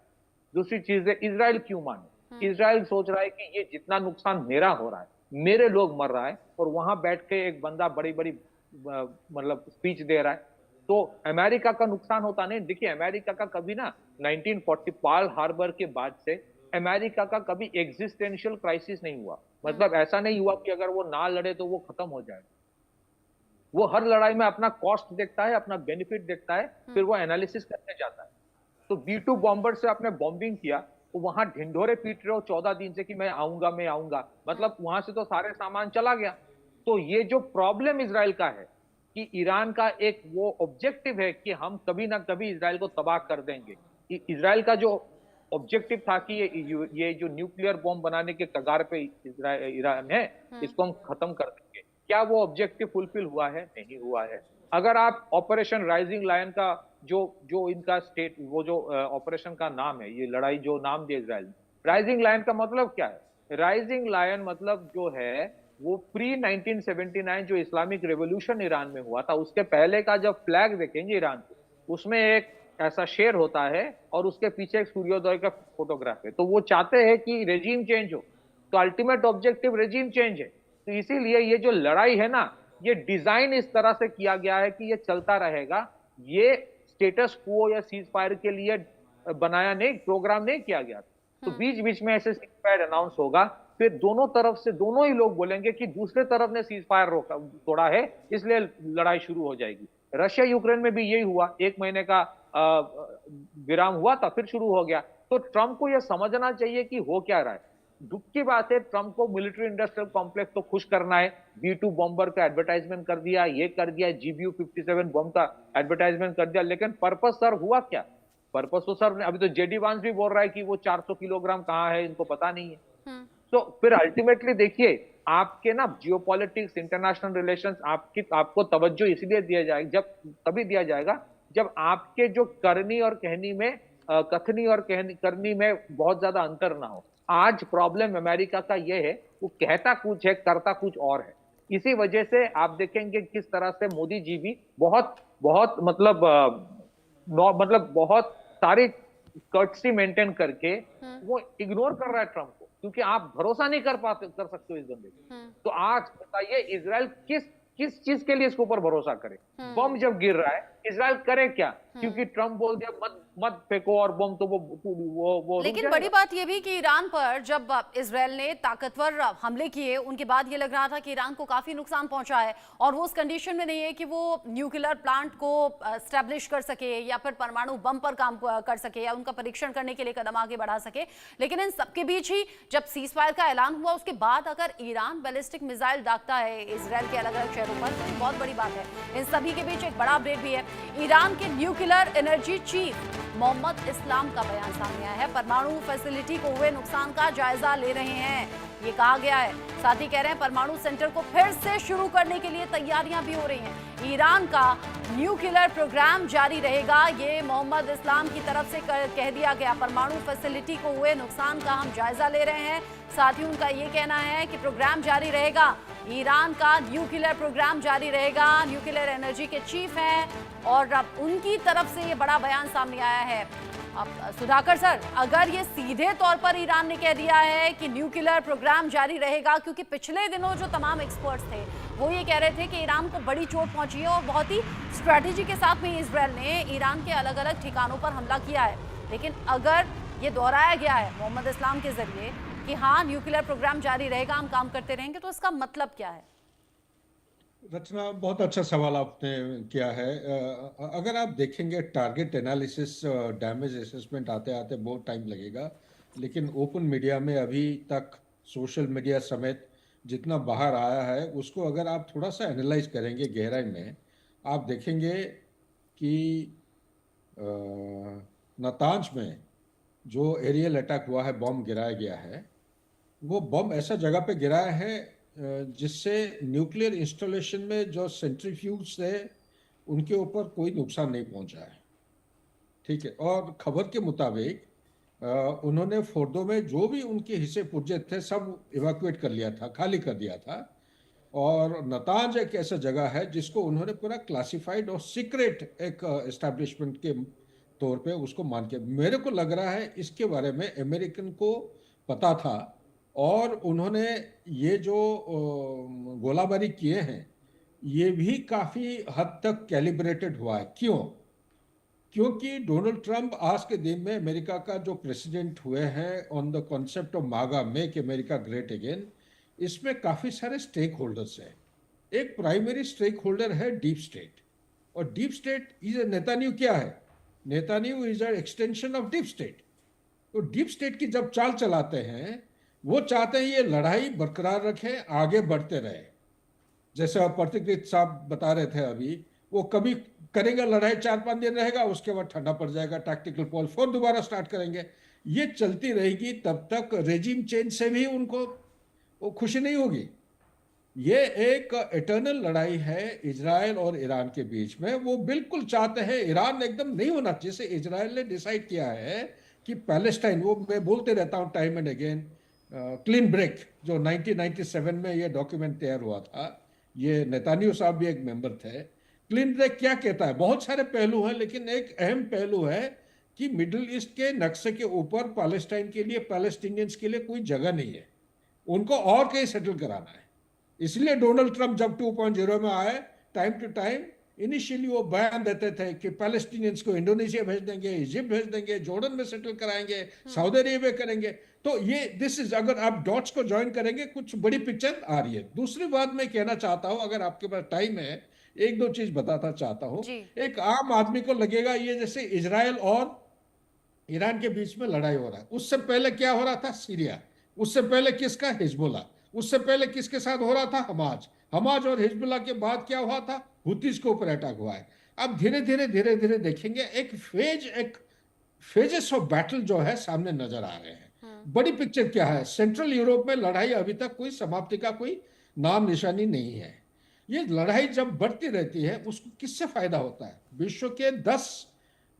दूसरी चीज है, इजराइल क्यों माने? इजराइल सोच रहा है कि ये जितना नुकसान मेरा हो रहा है, मेरे लोग मर रहा है, और वहां बैठ के एक बंदा बड़ी बड़ी मतलब स्पीच दे रहा है, तो अमेरिका का नुकसान होता नहीं। देखिए, अमेरिका का कभी ना 1940 पर्ल हार्बर के बाद से अमेरिका का कभी एग्जिस्टेंशियल क्राइसिस नहीं हुआ। मतलब ऐसा नहीं हुआ कि अगर वो ना लड़े तो वो खत्म हो जाए। वो हर लड़ाई में अपना कॉस्ट देखता है, अपना बेनिफिट देखता है, फिर वो एनालिसिस करने जाता है। तो B-2 बॉम्बर से आपने बॉम्बिंग किया, तो वहां ढिंढोरे पीट रहे हो 14 दिन से कि मैं आऊंगा, मतलब वहां से तो सारे सामान चला गया। तो ये जो प्रॉब्लम इजराइल का है कि ईरान का एक वो ऑब्जेक्टिव है कि हम कभी ना कभी इजराइल को तबाह कर देंगे। इजराइल का जो ऑब्जेक्टिव था कि ये जो न्यूक्लियर बॉम्ब बनाने के कगार पे ईरान है, इसको हम खत्म कर देंगे। क्या वो ऑब्जेक्टिव फुलफिल हुआ है? नहीं हुआ है। अगर आप ऑपरेशन राइजिंग लायन का जो इनका स्टेट, वो जो ऑपरेशन का नाम है, ये लड़ाई जो नाम दिया इजराइल ने, राइजिंग लायन का मतलब क्या है? राइजिंग लायन मतलब जो है वो प्री 1979 जो इस्लामिक रेवोल्यूशन ईरान में हुआ था, उसके पहले का जब फ्लैग देखेंगे ईरान को, उसमें एक ऐसा शेयर होता है और उसके पीछे एक सूर्योदय का फोटोग्राफ है, तो वो चाहते हैं कि रेजिम चेंज हो, तो अल्टीमेट ऑब्जेक्टिव रेजिम चेंज है। तो इसीलिए ये जो लड़ाई है ना, ये डिजाइन इस तरह से किया गया है कि ये चलता रहेगा। ये स्टेटस क्वो या सीज फायर के लिए बनाया नहीं, प्रोग्राम नहीं किया गया। तो बीच बीच में ऐसे सीज फायर अनाउंस होगा, फिर दोनों तरफ से दोनों ही लोग बोलेंगे कि दूसरे तरफ ने सीज फायर रोका तोड़ा है, इसलिए लड़ाई शुरू हो जाएगी। रशिया यूक्रेन में भी यही हुआ, 1 महीने का विराम हुआ था, फिर शुरू हो गया। तो ट्रंप को यह समझना चाहिए कि हो क्या रहा है। दुख की बात है, ट्रंप को मिलिट्री इंडस्ट्रियल कॉम्प्लेक्स तो खुश करना है, B2 बॉम्बर का एडवर्टाइजमेंट कर दिया, ये कर दिया, GBU-57 बम का एडवर्टाइजमेंट कर दिया, लेकिन पर्पस सर हुआ क्या? पर्पस तो सर अभी तो जेडी वांस भी बोल रहा है कि वो 400 किलोग्राम कहां है, इनको पता नहीं है। तो फिर अल्टीमेटली देखिए, आपके ना जियोपॉलिटिक्स, इंटरनेशनल रिलेशंस, आपको तवज्जो इसलिए दिया जाएगा, जब तभी दिया जाएगा जब आपके जो करनी और कहनी में कथनी और करनी में बहुत ज्यादा अंतर ना हो। आज प्रॉब्लम अमेरिका का यह है, वो कहता कुछ है, करता कुछ और है। इसी वजह से आप देखेंगे किस तरह से मोदी जी भी बहुत बहुत मतलब बहुत सारी कर्टसी मेंटेन करके वो इग्नोर कर रहा है ट्रंप को, क्योंकि आप भरोसा नहीं कर सकते हो इस बंदे को। तो आज बताइए, इजराइल किस चीज के लिए इसके ऊपर भरोसा करे? बम जब गिर रहा है, इजराइल करे क्या? क्योंकि ट्रंप बोल दिया मत फेंको और बम, तो वो लेकिन बड़ी बात यह भी कि ईरान पर जब इजराइल ने ताकतवर हमले किए, उनके बाद ये लग रहा था कि ईरान को काफी नुकसान पहुंचा है और वो उस कंडीशन में नहीं है कि वो न्यूक्लियर प्लांट को एस्टैब्लिश कर सके या फिर परमाणु बम पर काम कर सके या उनका परीक्षण करने के लिए कदम आगे बढ़ा सके। लेकिन इन सबके बीच ही जब सीज फायर का ऐलान हुआ, उसके बाद अगर ईरान बैलिस्टिक मिसाइल दागता है इजराइल के अलग अलग शहरों पर, तो बहुत बड़ी बात है। इन सभी के बीच एक बड़ा अपडेट भी है। ईरान के न्यूक्लियर एनर्जी चीफ मोहम्मद इस्लाम का बयान सामने आया है। परमाणु फैसिलिटी को हुए नुकसान का जायजा ले रहे हैं, ये कहा गया है। साथ ही कह रहे हैं परमाणु सेंटर को फिर से शुरू करने के लिए तैयारियां भी हो रही हैं। ईरान का न्यूक्लियर प्रोग्राम जारी रहेगा, ये मोहम्मद इस्लाम की तरफ से कह दिया गया। परमाणु फैसिलिटी को हुए नुकसान का हम जायजा ले रहे हैं। साथ ही उनका ये कहना है कि प्रोग्राम जारी रहेगा, ईरान का न्यूक्लियर प्रोग्राम जारी रहेगा। न्यूक्लियर एनर्जी के चीफ हैं और अब उनकी तरफ से ये बड़ा बयान सामने आया है। अब सुधाकर सर, अगर ये सीधे तौर पर ईरान ने कह दिया है कि न्यूक्लियर प्रोग्राम जारी रहेगा, क्योंकि पिछले दिनों जो तमाम एक्सपर्ट्स थे वो ये कह रहे थे कि ईरान को बड़ी चोट पहुंची है और बहुत ही स्ट्रैटेजी के साथ में इजराइल ने ईरान के अलग अलग ठिकानों पर हमला किया है। लेकिन अगर ये दोहराया गया है मोहम्मद इस्लाम के जरिए कि हाँ न्यूक्लियर प्रोग्राम जारी रहेगा, हम काम करते रहेंगे, तो इसका मतलब क्या है? रचना, बहुत अच्छा सवाल आपने किया है। अगर आप देखेंगे टारगेट एनालिसिस, डैमेज असेसमेंट आते आते बहुत टाइम लगेगा, लेकिन ओपन मीडिया में अभी तक सोशल मीडिया समेत जितना बाहर आया है उसको अगर आप थोड़ा सा एनालाइज करेंगे गहराई में, आप देखेंगे कि नतांज में जो एरियल अटैक हुआ है, बम गिराया गया है, वो बम ऐसा जगह पे गिराया है जिससे न्यूक्लियर इंस्टॉलेशन में जो सेंट्रीफ्यूज थे उनके ऊपर कोई नुकसान नहीं पहुंचा है। ठीक है, और खबर के मुताबिक उन्होंने फोर्दो में जो भी उनके हिस्से पुर्जे थे सब इवैक्यूएट कर लिया था, खाली कर दिया था। और नतांज एक ऐसा जगह है जिसको उन्होंने पूरा क्लासिफाइड और सीक्रेट एक एस्टैब्लिशमेंट के तौर पे उसको मान के, मेरे को लग रहा है इसके बारे में अमेरिकन को पता था और उन्होंने ये जो गोलाबारी किए हैं ये भी काफ़ी हद तक कैलिब्रेटेड हुआ है। क्यों? क्योंकि डोनाल्ड ट्रंप आज के दिन में अमेरिका का जो प्रेसिडेंट हुए हैं ऑन द कॉन्सेप्ट ऑफ मागा, मेक अमेरिका ग्रेट अगेन, इसमें काफ़ी सारे स्टेक होल्डर्स हैं। एक प्राइमरी स्टेक होल्डर है डीप स्टेट, और डीप स्टेट इज नेतान्याहू क्या है? Netanyahu is a extension of deep state. तो डीप स्टेट की जब चाल चलाते हैं, वो चाहते हैं ये लड़ाई बरकरार रखें, आगे बढ़ते रहे। जैसे प्रतिकृत साहब बता रहे थे अभी, वो कभी करेंगे लड़ाई 4-5 दिन रहेगा, उसके बाद ठंडा पड़ जाएगा, टैक्टिकल पॉल फिर दोबारा स्टार्ट करेंगे। ये चलती रहेगी तब तक रेजिम चेंज से भी उनको वो खुशी नहीं होगी। ये एक इटर्नल लड़ाई है इजराइल और ईरान के बीच में। वो बिल्कुल चाहते हैं ईरान एकदम नहीं होना, जैसे इजराइल ने डिसाइड किया है कि पैलेस्टाइन, वो मैं बोलते रहता हूँ time and again, clean break, जो 1997 में ये डॉक्यूमेंट तैयार हुआ था, ये नेतान्याहू साहब भी एक मेंबर थे, क्लीन ब्रेक क्या कहता है? बहुत सारे पहलू हैं, लेकिन एक अहम पहलू है कि मिडिल ईस्ट के नक्शे के ऊपर पैलेस्टाइन के लिए, पैलेस्टीनियंस के लिए कोई जगह नहीं है, उनको और कहीं सेटल कराना है। इसलिए डोनाल्ड ट्रंप जब 2.0 में आए, टाइम टू टाइम इनिशियली वो बयान देते थे कि पैलेस्टीनियंस को इंडोनेशिया भेज देंगे, इजिप्ट भेज देंगे, जॉर्डन में सेटल कराएंगे, सऊदी अरेबिया करेंगे। तो ये दिस इज, अगर आप डॉट्स को ज्वाइन करेंगे कुछ बड़ी पिक्चर आ रही है। दूसरी बात मैं कहना चाहता हूं, अगर आपके पास टाइम है, एक दो चीज बताना चाहता हूं। जी। एक आम आदमी को लगेगा ये जैसे इजराइल और ईरान के बीच में लड़ाई हो रहा है। उससे पहले क्या हो रहा था? सीरिया। उससे पहले किसका? हिजबुल्ला। उससे पहले किसके साथ हो रहा था? हमाज। हमाज और हिजबुल्ला के बाद क्या हुआ था? हुतीज के ऊपर अटैक हुआ है। अब धीरे धीरे देखेंगे एक फेजेस ऑफ बैटल जो है सामने नजर आ रहे हैं। बड़ी पिक्चर क्या है? सेंट्रल यूरोप में लड़ाई अभी तक कोई समाप्ति का कोई नाम निशानी नहीं है। ये लड़ाई जब बढ़ती रहती है उसको किससे फायदा होता है? विश्व के 10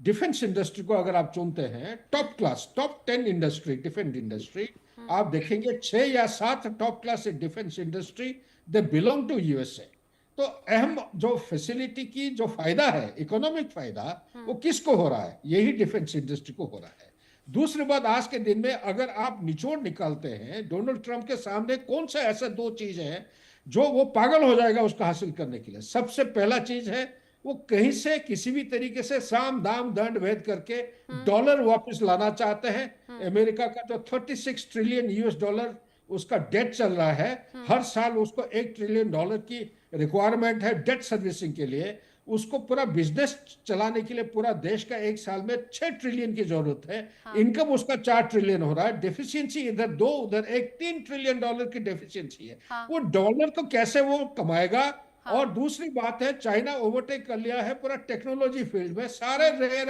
डिफेंस इंडस्ट्री को अगर आप चुनते हैं, top class, top 10 industry, defence industry, आप देखेंगे 6 या 7 top class defence industry they belong to USA. तो अहम जो फैसिलिटी की जो फायदा है, इकोनॉमिक फायदा, वो किसको हो रहा है? यही डिफेंस इंडस्ट्री को हो रहा है। दूसरी बात, आज के दिन में अगर आप निचोड़ निकालते हैं, डोनाल्ड ट्रंप के सामने कौन सा ऐसा 2 चीज है जो वो पागल हो जाएगा उसको हासिल करने के लिए? सबसे पहला चीज है, वो कहीं से किसी भी तरीके से साम दाम दंड भेद करके डॉलर वापस लाना चाहते हैं। अमेरिका का जो 36 ट्रिलियन यूएस डॉलर उसका डेट चल रहा है, हर साल उसको $1 ट्रिलियन की रिक्वायरमेंट है डेट सर्विसिंग के लिए। उसको पूरा बिजनेस चलाने के लिए पूरा देश का एक साल में 6 ट्रिलियन की जरूरत है। इनकम उसका 4 ट्रिलियन हो रहा है। डेफिशिएंसी इधर 2, उधर 1, $3 ट्रिलियन की डेफिशिएंसी है। वो डॉलर को कैसे वो कमाएगा? और दूसरी बात है, चाइना ओवरटेक कर लिया है पूरा टेक्नोलॉजी फील्ड में। सारे रेयर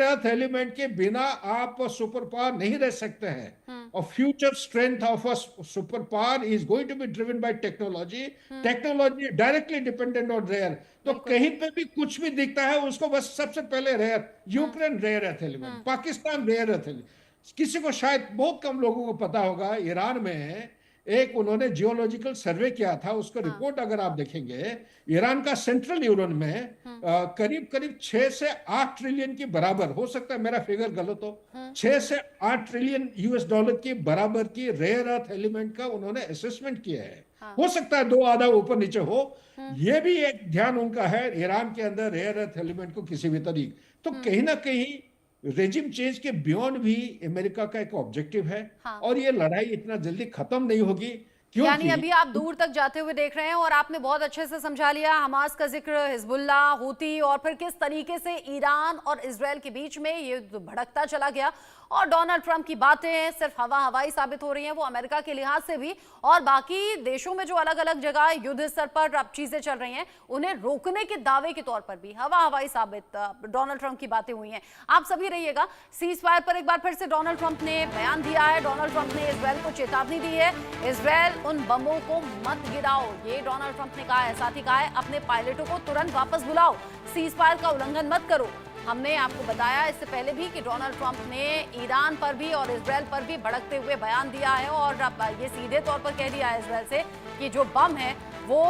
अर्थ एलिमेंट के बिना आप सुपर पावर नहीं रह सकते हैं। और future strength of a super power is going to be driven by technology. Technology directly dependent on rare. तो कहीं पे भी कुछ भी दिखता है उसको बस सबसे पहले rare. Ukraine rare earth element, Pakistan rare earth element. किसी को शायद बहुत कम लोगों को पता होगा, ईरान में एक उन्होंने जियोलॉजिकल सर्वे किया था, उसका रिपोर्ट अगर आप देखेंगे, ईरान का सेंट्रल यूरोन में करीब करीब 6 से 8 ट्रिलियन की बराबर, हो सकता है मेरा फिगर गलत हो, 6 से 8 ट्रिलियन यूएस डॉलर की बराबर की रेयर अर्थ एलिमेंट का उन्होंने असेसमेंट किया है। हो सकता है 2 आधा ऊपर नीचे हो। यह भी एक ध्यान उनका है ईरान के अंदर रेयर अर्थ एलिमेंट को किसी भी तरीके। तो कहीं ना कहीं रेजिम चेंज के बियॉन्ड भी अमेरिका का एक ऑब्जेक्टिव है। और ये लड़ाई इतना जल्दी खत्म नहीं होगी, यानी अभी आप दूर तक जाते हुए देख रहे हैं। और आपने बहुत अच्छे से समझा लिया हमास का जिक्र, हिजबुल्ला, हूती, और फिर किस तरीके से ईरान और इजराइल के बीच में ये भड़कता चला गया। और डोनाल्ड ट्रंप की बातें सिर्फ हवाई साबित हो रही हैं, वो अमेरिका के लिहाज से भी, और बाकी देशों में जो अलग अलग जगह युद्ध स्तर पर अब चीजें चल रही हैं उन्हें रोकने के दावे के तौर पर भी हवाई साबित डोनाल्ड ट्रंप की बातें हुई हैं। आप सभी रहिएगा। सीज फायर पर एक बार फिर से डोनाल्ड ट्रंप ने बयान दिया है। डोनाल्ड ट्रंप ने इजराइल को चेतावनी दी है, इजराइल उन बमों को मत गिराओ, ये डोनाल्ड ट्रंप ने कहा है। साथ ही कहा है अपने पायलटों को तुरंत वापस बुलाओ, सीज फायर का उल्लंघन मत करो। हमने आपको बताया इससे पहले भी कि डोनाल्ड ट्रंप ने ईरान पर भी और इजराइल पर भी भड़कते हुए बयान दिया है, और अब ये सीधे तौर पर कह दिया है इजराइल से कि जो बम है वो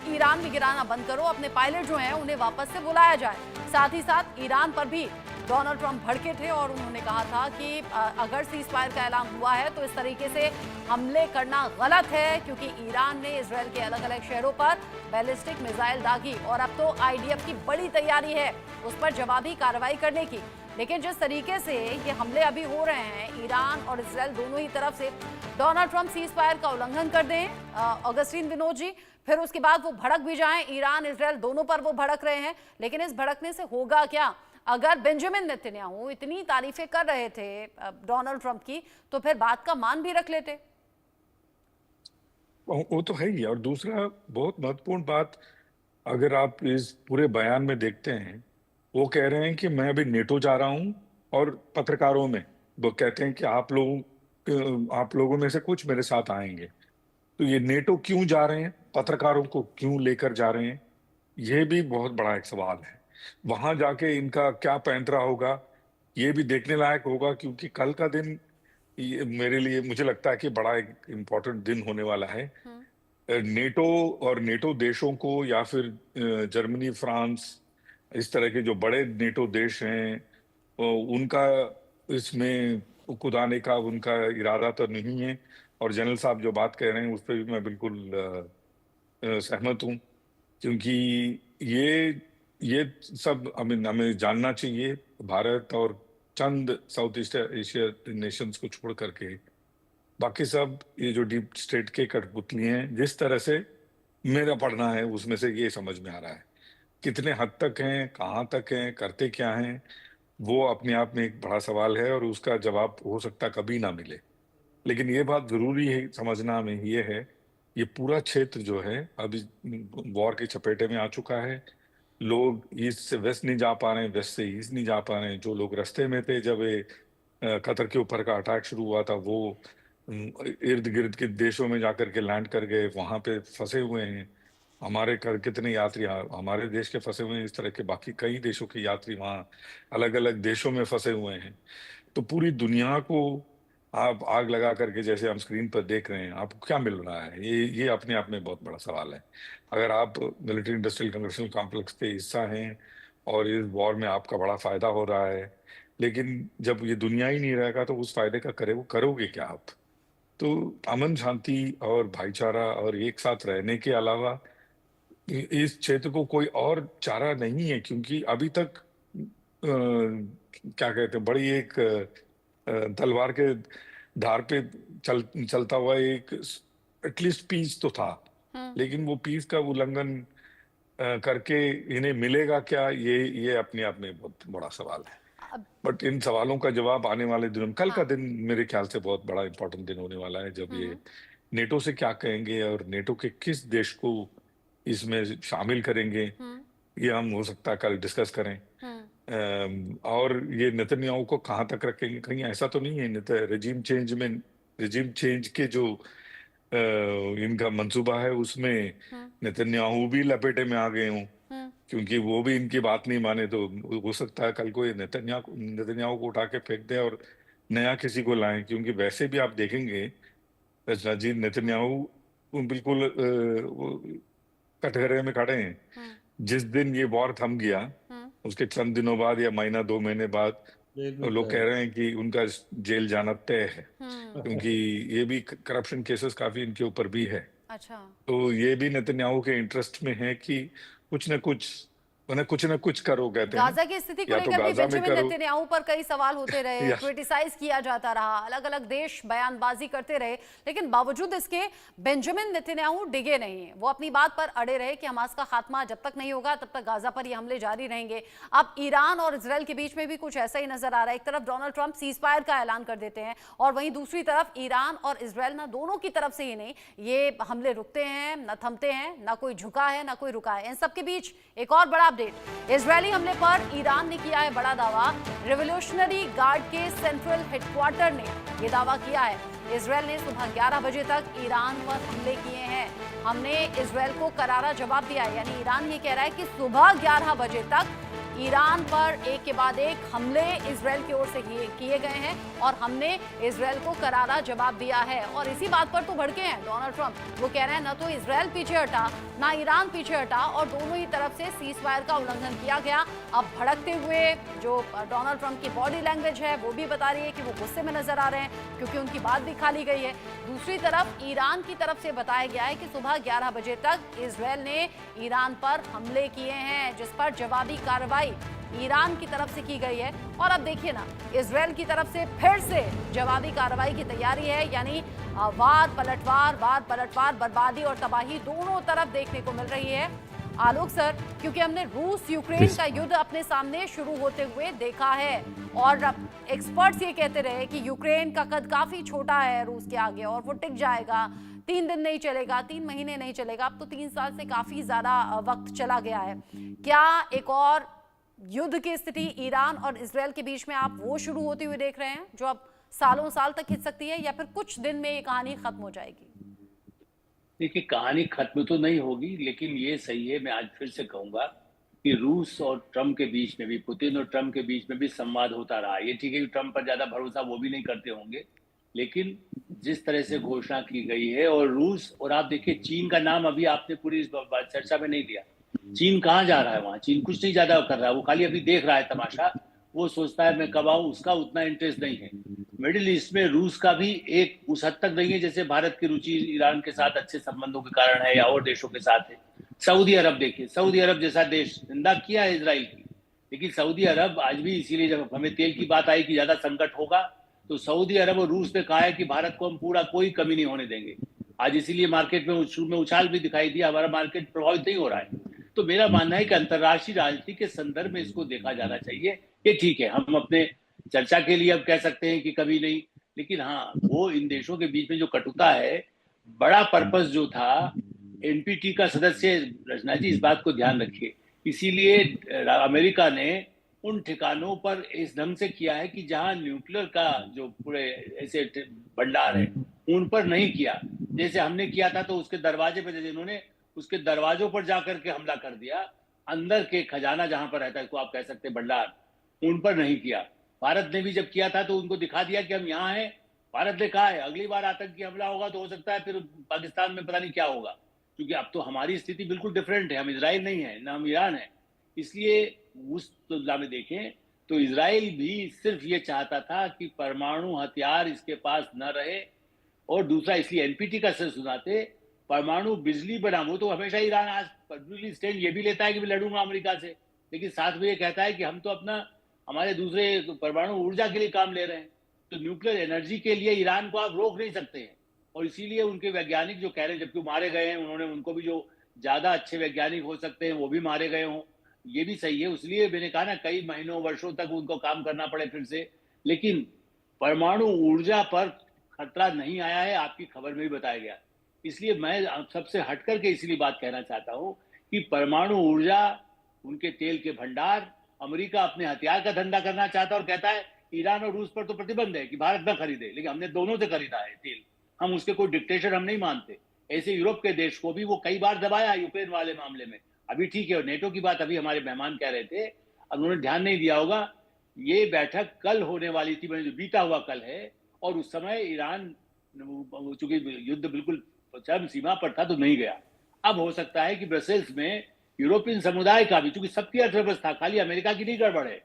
ईरान में गिराना बंद करो, अपने पायलट जो हैं उन्हें वापस से बुलाया जाए। साथ ही साथ ईरान पर भी डोनाल्ड ट्रंप भड़के थे और उन्होंने कहा था कि अगर सीज फायर का ऐलान हुआ है तो इस तरीके से हमले करना गलत है, क्योंकि ईरान ने इजराइल के अलग अलग शहरों पर बैलिस्टिक मिसाइल दागी और अब तो आईडीएफ की बड़ी तैयारी है उस पर जवाबी कार्रवाई करने की। लेकिन जिस तरीके से ये हमले अभी हो रहे हैं ईरान और इजराइल दोनों ही तरफ से, डोनाल्ड ट्रंप सीज फायर का उल्लंघन कर दें ऑगस्टीन विनोद जी, फिर उसके बाद वो भड़क भी जाएं, ईरान इजराइल दोनों पर वो भड़क रहे हैं, लेकिन इस भड़कने से होगा क्या? अगर बेंजामिन नेतन्याहू इतनी तारीफें कर रहे थे डोनाल्ड ट्रंप की, तो फिर बात का मान भी रख लेते। वो तो है ही। और दूसरा बहुत महत्वपूर्ण बात, अगर आप इस पूरे बयान में देखते हैं, वो कह रहे हैं कि मैं अभी नेटो जा रहा हूं, और पत्रकारों में वो कहते हैं कि आप लोगों में से कुछ मेरे साथ आएंगे। तो ये नेटो क्यों जा रहे हैं, पत्रकारों को क्यों लेकर जा रहे हैं, ये भी बहुत बड़ा एक सवाल है। वहां जाके इनका क्या पैंतरा होगा, ये भी देखने लायक होगा, क्योंकि कल का दिन मेरे लिए मुझे लगता है कि बड़ा एक इम्पोर्टेंट दिन होने वाला है। नेटो और नेटो देशों को या फिर जर्मनी, फ्रांस, इस तरह के जो बड़े नेटो देश हैं, उनका इसमें कूद आने का उनका इरादा तो नहीं है। और जनरल साहब जो बात कह रहे हैं उस पर भी मैं बिल्कुल सहमत हूँ, क्योंकि ये सब हमें हमें जानना चाहिए। भारत और चंद साउथ ईस्ट एशिया नेशंस को छोड़ करके बाकी सब ये जो डीप स्टेट के कठपुतली हैं, जिस तरह से मेरा पढ़ना है उसमें से ये समझ में आ रहा है। कितने हद तक हैं, कहाँ तक हैं, करते क्या हैं, वो अपने आप में एक बड़ा सवाल है और उसका जवाब हो सकता कभी ना मिले। लेकिन ये बात जरूरी है समझना में ये है, ये पूरा क्षेत्र जो है अभी वॉर की चपेटे में आ चुका है। लोग ईस्ट से वेस्ट नहीं जा पा रहे हैं, वेस्ट से ईस्ट नहीं जा पा रहे हैं। जो लोग रास्ते में थे जब ये कतर के ऊपर का अटैक शुरू हुआ था, वो इर्द गिर्द के देशों में जाकर के लैंड कर गए, वहां पे फंसे हुए हैं। हमारे कितने यात्री हमारे देश के फंसे हुए हैं, इस तरह के बाकी कई देशों के यात्री वहाँ अलग अलग देशों में फंसे हुए हैं। तो पूरी दुनिया को आप आग लगा करके, जैसे हम स्क्रीन पर देख रहे हैं, आपको क्या मिल रहा है? ये अपने आप में बहुत बड़ा सवाल है। अगर आप मिलिट्री इंडस्ट्रियल कंग्रेशनल कॉम्प्लेक्स के हिस्सा हैं और इस वॉर में आपका बड़ा फायदा हो रहा है, लेकिन जब ये दुनिया ही नहीं रहेगा तो उस फायदे का करोगे क्या आप? तो अमन शांति और भाईचारा और एक साथ रहने के अलावा इस क्षेत्र को कोई और चारा नहीं है, क्योंकि अभी तक क्या कहते हैं, बड़ी एक तलवार के धार पे चलता हुआ एक एटलीस्ट पीस तो था, लेकिन वो पीस का उल्लंघन करके इन्हें मिलेगा क्या, ये अपने आप में बहुत बड़ा सवाल है। बट इन सवालों का जवाब आने वाले दिनों में, कल का दिन मेरे ख्याल से बहुत बड़ा इंपॉर्टेंट दिन होने वाला है, जब ये नेटो से क्या कहेंगे और नेटो के किस देश को इसमें शामिल करेंगे, ये हम हो सकता है कल डिस्कस करें। और ये नेतन्याहू को कहाँ तक रखेंगे? कहीं ऐसा तो नहीं है रेजिम चेंज के जो इनका मंसूबा है उसमें नेतन्याहू भी लपेटे में आ गए हों, क्योंकि वो भी इनकी बात नहीं माने। तो हो सकता है कल को ये नेतन्याहू को उठा के फेंक दें और नया किसी को लाएं, क्योंकि वैसे भी आप देखेंगे रचना जी, नेतन्याहू बिल्कुल कटघरे में खड़े हैं। जिस दिन ये वॉर थम गया उसके चंद दिनों बाद या महीना 2 महीने बाद तो लोग कह रहे हैं कि उनका जेल जाना तय है, क्योंकि ये भी करप्शन केसेस काफी इनके ऊपर भी है। अच्छा। तो ये भी नेतन्याहू के इंटरेस्ट में है कि कुछ न कुछ करो, कहते हैं। गाजा की स्थिति को या तो लेकर भी गाजा में बेंजामिन करो, नेतन्याहू पर कई सवाल होते रहे, क्रिटिसाइज किया जाता रहा, अलग अलग देश बयानबाजी करते रहे, लेकिन बावजूद इसके बेंजामिन नेतन्याहू डिगे नहीं। वो अपनी बात पर अड़े रहे कि हमास का खात्मा जब तक नहीं होगा तब तक गाजा पर ये हमले जारी रहेंगे। अब ईरान और इजरायल के बीच में भी कुछ ऐसा ही नजर आ रहा है। एक तरफ डोनाल्ड ट्रंप सीज फायर का ऐलान कर देते हैं और वहीं दूसरी तरफ ईरान और इजरायल ना दोनों की तरफ से ही नहीं, ये हमले रुकते हैं, न थमते हैं, ना कोई झुका है ना कोई रुका है। इन सबके बीच एक और बड़ा अपडेट, इजरायली हमले पर ईरान ने किया है बड़ा दावा। रिवॉल्यूशनरी गार्ड के सेंट्रल हेडक्वार्टर ने यह दावा किया है। इजरायल ने सुबह 11 बजे तक ईरान पर हमले किए हैं। हमने इजरायल को करारा जवाब दिया है, यानी ईरान ये कह रहा है कि सुबह 11 बजे तक ईरान पर एक के बाद एक हमले इजरायल की ओर से किए गए हैं और हमने इजरायल को करारा जवाब दिया है। और इसी बात पर तो भड़के हैं डोनाल्ड ट्रंप। वो कह रहे हैं ना तो इजरायल पीछे हटा ना ईरान पीछे हटा और दोनों ही तरफ से सीज फायर का उल्लंघन किया गया। अब भड़कते हुए जो डोनाल्ड ट्रंप की बॉडी लैंग्वेज है वो भी बता रही है कि वो गुस्से में नजर आ रहे हैं, क्योंकि उनकी बात भी खा ली गई है। दूसरी तरफ ईरान की तरफ से बताया गया है कि सुबह 11 बजे तक इजरायल ने ईरान पर हमले किए हैं, जिस पर जवाबी कार्रवाई ईरान की तरफ से की गई है। और अब देखिए ना, इजरायल की तरफ से फिर से जवाबी कार्रवाई की तैयारी है, यानी वार पलटवार, बर्बादी और तबाही दोनों तरफ देखने को मिल रही है। आलोक सर, क्योंकि हमने रूस यूक्रेन का युद्ध अपने सामने शुरू होते हुए देखा है और एक्सपर्ट्स ये कहते रहे कि यूक्रेन का कद काफी छोटा है रूस के आगे और वो टिक जाएगा, 3 दिन नहीं चलेगा, 3 महीने नहीं चलेगा। अब तो 3 साल से काफी ज्यादा वक्त चला गया है। क्या एक और युद्ध की स्थिति ईरान और इजरायल के बीच में आप वो शुरू होते हुए देख रहे हैं जो अब सालों साल तक खिंच सकती है, या फिर कुछ दिन में ये कहानी खत्म हो जाएगी? देखिए, कहानी खत्म तो नहीं होगी, लेकिन ये सही है, मैं आज फिर से कहूंगा कि रूस और ट्रंप के बीच में भी, पुतिन और ट्रंप के बीच में भी संवाद होता रहा। ये ठीक है कि ट्रंप पर ज्यादा भरोसा वो भी नहीं करते होंगे, लेकिन जिस तरह से घोषणा की गई है, और रूस, और आप देखिए चीन का नाम अभी आपने पूरी इस चर्चा में नहीं दिया। चीन कहाँ जा रहा है? वहां चीन कुछ नहीं ज्यादा कर रहा है, वो खाली अभी देख रहा है तमाशा। वो सोचता है मैं कब आऊं, उसका उतना इंटरेस्ट नहीं है। मिडिल ईस्ट में रूस का भी एक उस हद तक नहीं है जैसे भारत की रुचि ईरान के साथ अच्छे संबंधों के कारण है या और देशों के साथ है। सऊदी अरब देखिए, सऊदी अरब जैसा देश निंदा किया है इजराइल की, लेकिन सऊदी अरब आज भी, इसीलिए जब हमें तेल की बात आई कि ज्यादा संकट होगा, तो सऊदी अरब और रूस ने कहा है कि भारत को हम पूरा कोई कमी नहीं होने देंगे। आज इसीलिए मार्केट में उछाल भी दिखाई दिया, हमारा मार्केट प्रभावित नहीं हो रहा है। तो मेरा मानना है कि अंतर्राष्ट्रीय राजनीति के संदर्भ में इसको देखा जाना चाहिए। ये ठीक है, हम अपने चर्चा के लिए अब कह सकते हैं कि कभी नहीं, लेकिन हाँ, वो इन देशों के बीच में जो कटुता है, बड़ा पर्पस जो था एनपीटी का सदस्य, रचना जी इस बात को ध्यान रखिए, इसीलिए अमेरिका ने उन ठिकानों पर इस ढंग से किया है कि जहां न्यूक्लियर का जो पूरे ऐसे भंडार है उन पर नहीं किया। जैसे हमने किया था तो उसके दरवाजे पर, जैसे इन्होंने उसके दरवाजों पर जाकर के हमला कर दिया, अंदर के खजाना जहां पर रहता है, इसको आप कह सकते हैं भंडार, उन पर नहीं किया। भारत ने भी जब किया था तो उनको दिखा दिया कि हम यहाँ हैं। भारत ने कहा है अगली बार आतंकी हमला होगा तो हो सकता है फिर पाकिस्तान में पता नहीं क्या होगा, क्योंकि अब तो हमारी स्थिति बिल्कुल डिफरेंट है, हम इजराइल नहीं है ना हम ईरान है। इसलिए उस तुलना में देखें तो इजराइल भी सिर्फ ये चाहता था कि परमाणु हथियार इसके पास न रहे, और दूसरा इसलिए एनपीटी का सिर सुनाते परमाणु बिजली बना, वो तो हमेशा ईरान आज पब्लिकली स्टैंड ये भी लेता है कि मैं लड़ूंगा अमेरिका से, लेकिन साथ में ये कहता है कि हम तो अपना हमारे दूसरे परमाणु ऊर्जा के लिए काम ले रहे हैं। तो न्यूक्लियर एनर्जी के लिए ईरान को आप रोक नहीं सकते हैं, और इसीलिए उनके वैज्ञानिक जो कह रहे हैं, जबकि मारे गए हैं उन्होंने, उनको भी जो ज्यादा अच्छे वैज्ञानिक हो सकते हैं वो भी मारे गए हों, ये भी सही है। इसलिए मैंने कहा ना, कई महीनों वर्षों तक उनको काम करना पड़े फिर से, लेकिन परमाणु ऊर्जा पर खतरा नहीं आया है, आपकी खबर में भी बताया गया। इसलिए मैं सबसे हटकर के इसलिए बात कहना चाहता हूं कि परमाणु ऊर्जा, उनके तेल के भंडार, अमेरिका अपने हथियार का धंधा करना चाहता है और कहता है ईरान और रूस पर तो प्रतिबंध है कि भारत न खरीदे, लेकिन हमने दोनों से खरीदा है तेल, हम उसके कोई डिक्टेशन हम नहीं मानते। ऐसे यूरोप के देश को भी वो कई बार दबाया यूक्रेन वाले मामले में। अभी ठीक है, और नेटो की बात अभी हमारे मेहमान कह रहे थे, अब उन्होंने ध्यान नहीं दिया होगा, ये बैठक कल होने वाली थी, जो बीता हुआ कल है, और उस समय ईरान चूंकि युद्ध बिल्कुल चरम सीमा पर था तो नहीं गया। अब हो सकता है कि ब्रसेल्स में यूरोपियन समुदाय का भी, चूंकि सबकी अर्थव्यवस्था, खाली अमेरिका की नहीं गड़बड़ है,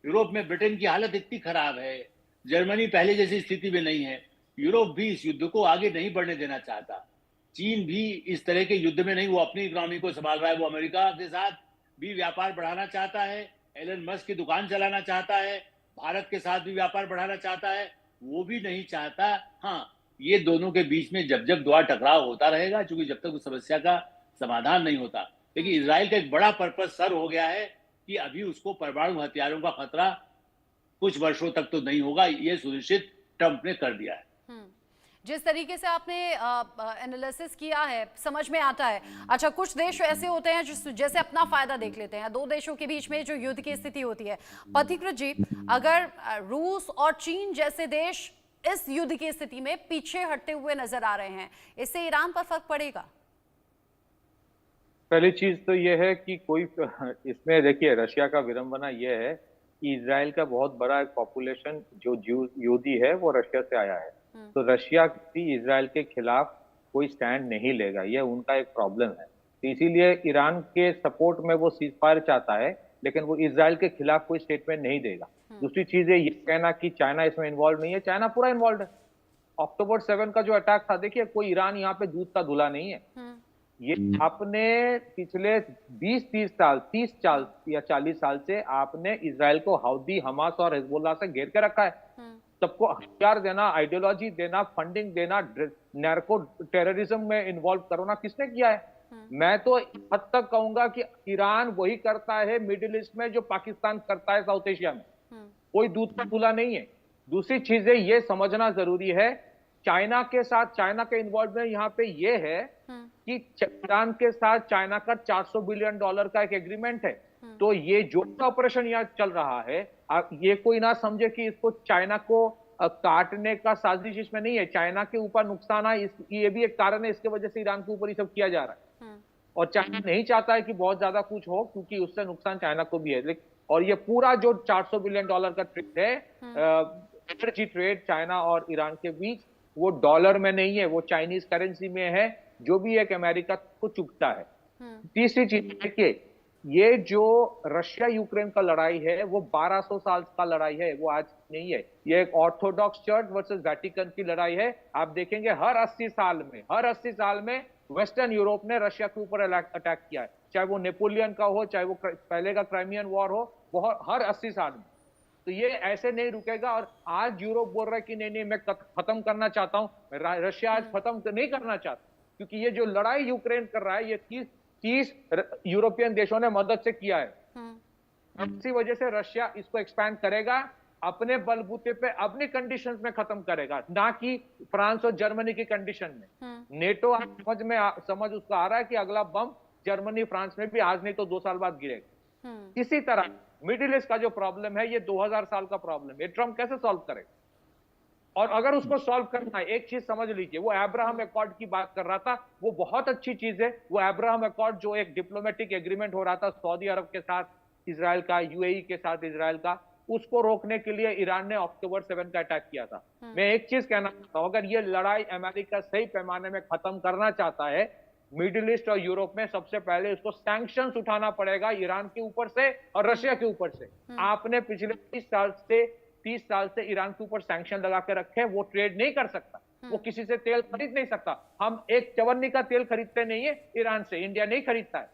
यूरोप में ब्रिटेन की हालत इतनी खराब है, जर्मनी पहले जैसी स्थिति में नहीं है, यूरोप भी इस युद्ध को आगे नहीं बढ़ने देना चाहता। चीन भी इस तरह के युद्ध में नहीं, वो अपनी इकोनॉमी को संभाल रहा है, वो अमेरिका के साथ भी व्यापार बढ़ाना चाहता है, एलन मस्क की दुकान चलाना चाहता है, भारत के साथ भी व्यापार बढ़ाना चाहता है, वो भी नहीं चाहता। हाँ, ये दोनों के बीच में जब जब दुआ टकराव होता रहेगा, क्योंकि जब तक उस समस्या का समाधान नहीं होता। लेकिन इजराइल का एक बड़ा पर्पस सर हो गया है कि अभी उसको परमाणु हथियारों का खतरा कुछ वर्षों तक तो नहीं होगा, ये सुनिश्चित ट्रंप ने कर दिया है। जिस तरीके से आपने एनालिसिस किया है समझ में आता है। अच्छा, कुछ देश ऐसे होते हैं जो जैसे अपना फायदा देख लेते हैं, दो देशों के बीच में जो युद्ध की स्थिति होती है। पथिकृत जी, अगर रूस और चीन जैसे देश इस युद्ध की स्थिति में पीछे हटते हुए नजर आ रहे हैं, इससे ईरान पर फर्क पड़ेगा? पहली चीज तो यह है कि कोई इसमें देखिए, रशिया का विडंबना यह है कि इजराइल का बहुत बड़ा एक पॉपुलेशन जो यहूदी है वो रशिया से आया है, तो रशिया भी इजराइल के खिलाफ कोई स्टैंड नहीं लेगा, यह उनका एक प्रॉब्लम है। तो इसीलिए ईरान के सपोर्ट में वो सीज फायर चाहता है, लेकिन वो इजराइल के खिलाफ कोई स्टेटमेंट नहीं देगा। दूसरी चीज है ये कहना कि चाइना इसमें इन्वॉल्व नहीं है, चाइना पूरा इन्वॉल्व है। अक्टूबर 7 का जो अटैक था, देखिए कोई ईरान यहाँ पे दूध का धुला नहीं है। ये आपने पिछले 20-30 साल, 30 साल या 40 साल से आपने इजराइल को हाउदी, हमास और हिजबुल्लाह से घेर के रखा है। सबको हथियार देना, आइडियोलॉजी देना, फंडिंग देना, नैर्को टेररिज्म में इन्वॉल्व करना किसने किया है? मैं तो हद तक कहूंगा कि ईरान वही करता है मिडिल ईस्ट में जो पाकिस्तान करता है साउथ एशिया में, कोई दूध का धुला नहीं है। दूसरी चीजें ये समझना जरूरी है, चाइना के साथ, चाइना के इन्वॉल्वमेंट यहाँ पे ये है कि ईरान के साथ चाइना का $400 बिलियन का एक एग्रीमेंट है। तो ये जो ऑपरेशन यहाँ चल रहा है, ये कोई ना समझे कि इसको चाइना को काटने का साजिश इसमें नहीं है। चाइना के ऊपर नुकसान है, ये भी एक कारण है, इसके वजह से ईरान के ऊपर ये सब किया जा रहा है। और चाइना नहीं चाहता है कि बहुत ज्यादा कुछ हो, क्योंकि उससे नुकसान चाइना को भी है। और ये पूरा जो $400 बिलियन का ट्रिक है, एनर्जी ट्रेड चाइना और ईरान के बीच वो डॉलर में नहीं है, वो चाइनीज करेंसी में है, जो भी एक अमेरिका को चुभता है। तीसरी चीज है कि ये जो रशिया यूक्रेन का लड़ाई है वो 1200 साल का लड़ाई है, वो आज नहीं है। ये एक ऑर्थोडॉक्स चर्च वर्सेस वेटिकन की लड़ाई है। आप देखेंगे हर 80 साल में वेस्टर्न यूरोप ने रशिया के ऊपर अटैक किया है, चाहे वो नेपोलियन का हो, चाहे वो पहले का क्राइमियन वॉर हो, बहुत हर 80 साल में। तो ये ऐसे नहीं रुकेगा। और आज यूरोप बोल रहा है कि नहीं मैं खत्म करना चाहता हूं, रशिया आज खत्म नहीं करना चाहता, क्योंकि ये जो लड़ाई यूक्रेन कर रहा है ये 30 यूरोपियन देशों ने मदद से किया है। इसी वजह से रशिया इसको एक्सपैंड करेगा, अपने बलबूते पे अपनी कंडीशंस में खत्म करेगा, ना कि फ्रांस और जर्मनी की कंडीशन में। नेटो समझ उसका आ रहा है कि अगला बम जर्मनी फ्रांस में भी आज नहीं तो 2 साल बाद गिरेगा। इसी तरह मिडिल ईस्ट का जो प्रॉब्लम है ये 2000 साल का प्रॉब्लम है, ट्रंप कैसे सॉल्व करेगा? और अगर उसको सॉल्व करना है, एक चीज समझ लीजिए, वो अब्राहम अकॉर्ड की बात कर रहा था, वो बहुत अच्छी चीज है। वो अब्राहम अकॉर्ड जो एक डिप्लोमेटिक एग्रीमेंट हो रहा था सऊदी अरब के साथ इजराइल का, यूएई के साथ इजराइल का, उसको रोकने के लिए ईरान ने अक्टूबर 7 का अटैक किया था। मैं एक चीज कहना चाहता हूं, अगर ये लड़ाई अमेरिका सही पैमाने में खत्म करना चाहता है, मिडिल ईस्ट और यूरोप में सबसे पहले उसको सैंक्शंस उठाना पड़ेगा ईरान के ऊपर से और रशिया के ऊपर से। आपने पिछले 30 साल से ईरान के ऊपर सैंक्शन लगा के रखे, वो ट्रेड नहीं कर सकता, वो किसी से तेल खरीद नहीं सकता। हम एक चवन्नी का तेल खरीदते नहीं है ईरान से, इंडिया नहीं खरीदता है।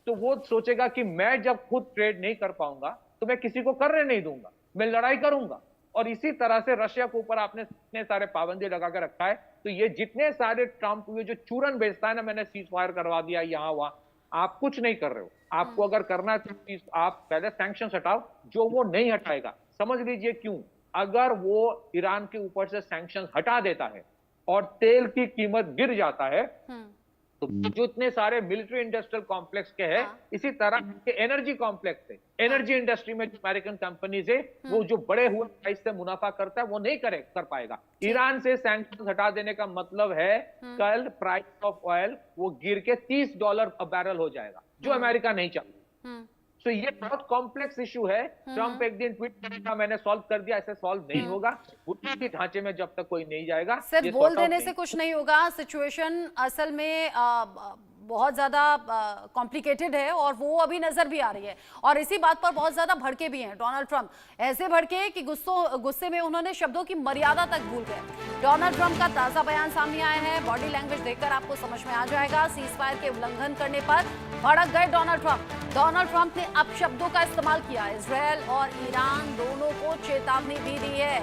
तो वो सोचेगा कि मैं जब खुद ट्रेड नहीं कर पाऊंगा तो मैं किसी को करने नहीं दूंगा, मैं लड़ाई करूंगा। और इसी तरह से रशिया के ऊपर आपने इतने सारे पाबंदी लगा के रखा है, तो ये जितने सारे ट्रंप हुए जो चूरन बेचता है ना, मैंने सीज फायर करवा दिया यहां वहां, आप कुछ नहीं कर रहे हो। आपको अगर करना है तो आप पहले सैंक्शन हटाओ, जो वो नहीं हटाएगा। समझ लीजिए क्यों, अगर वो ईरान के ऊपर से सैंक्शन हटा देता है और तेल की कीमत गिर जाता है, तो जो इतने सारे मिलिट्री इंडस्ट्रियल कॉम्प्लेक्स के हैं, इसी तरह के एनर्जी कॉम्प्लेक्स है, एनर्जी इंडस्ट्री में जो अमेरिकन कंपनीज है, वो जो बड़े हुए प्राइस से मुनाफा करता है वो नहीं कर पाएगा। ईरान से सैंक्शन हटा देने का मतलब है कल प्राइस ऑफ ऑयल वो गिर के $30 अ बैरल हो जाएगा, जो अमेरिका नहीं चाहता। तो ये बहुत कॉम्प्लेक्स इशू है। ट्रंप एक दिन ट्वीट करेगा मैंने सॉल्व कर दिया, ऐसे सॉल्व नहीं होगा। बुनियादी ढांचे में जब तक कोई नहीं जाएगा, सिर्फ बोल देने से कुछ नहीं होगा। सिचुएशन असल में बहुत ज्यादा कॉम्प्लिकेटेड है और वो अभी नजर भी आ रही है। और इसी बात पर बहुत ज्यादा भड़के भी हैं डोनाल्ड ट्रंप, ऐसे भड़के कि गुस्से में उन्होंने शब्दों की मर्यादा तक भूल गए। डोनाल्ड ट्रंप का ताजा बयान सामने आया है, बॉडी लैंग्वेज देखकर आपको समझ में आ जाएगा। सीज फायर के उल्लंघन करने पर भड़क गए डोनाल्ड ट्रंप। डोनाल्ड ट्रंप ने अब शब्दों का इस्तेमाल किया, इजरायल और ईरान दोनों को चेतावनी भी दी है।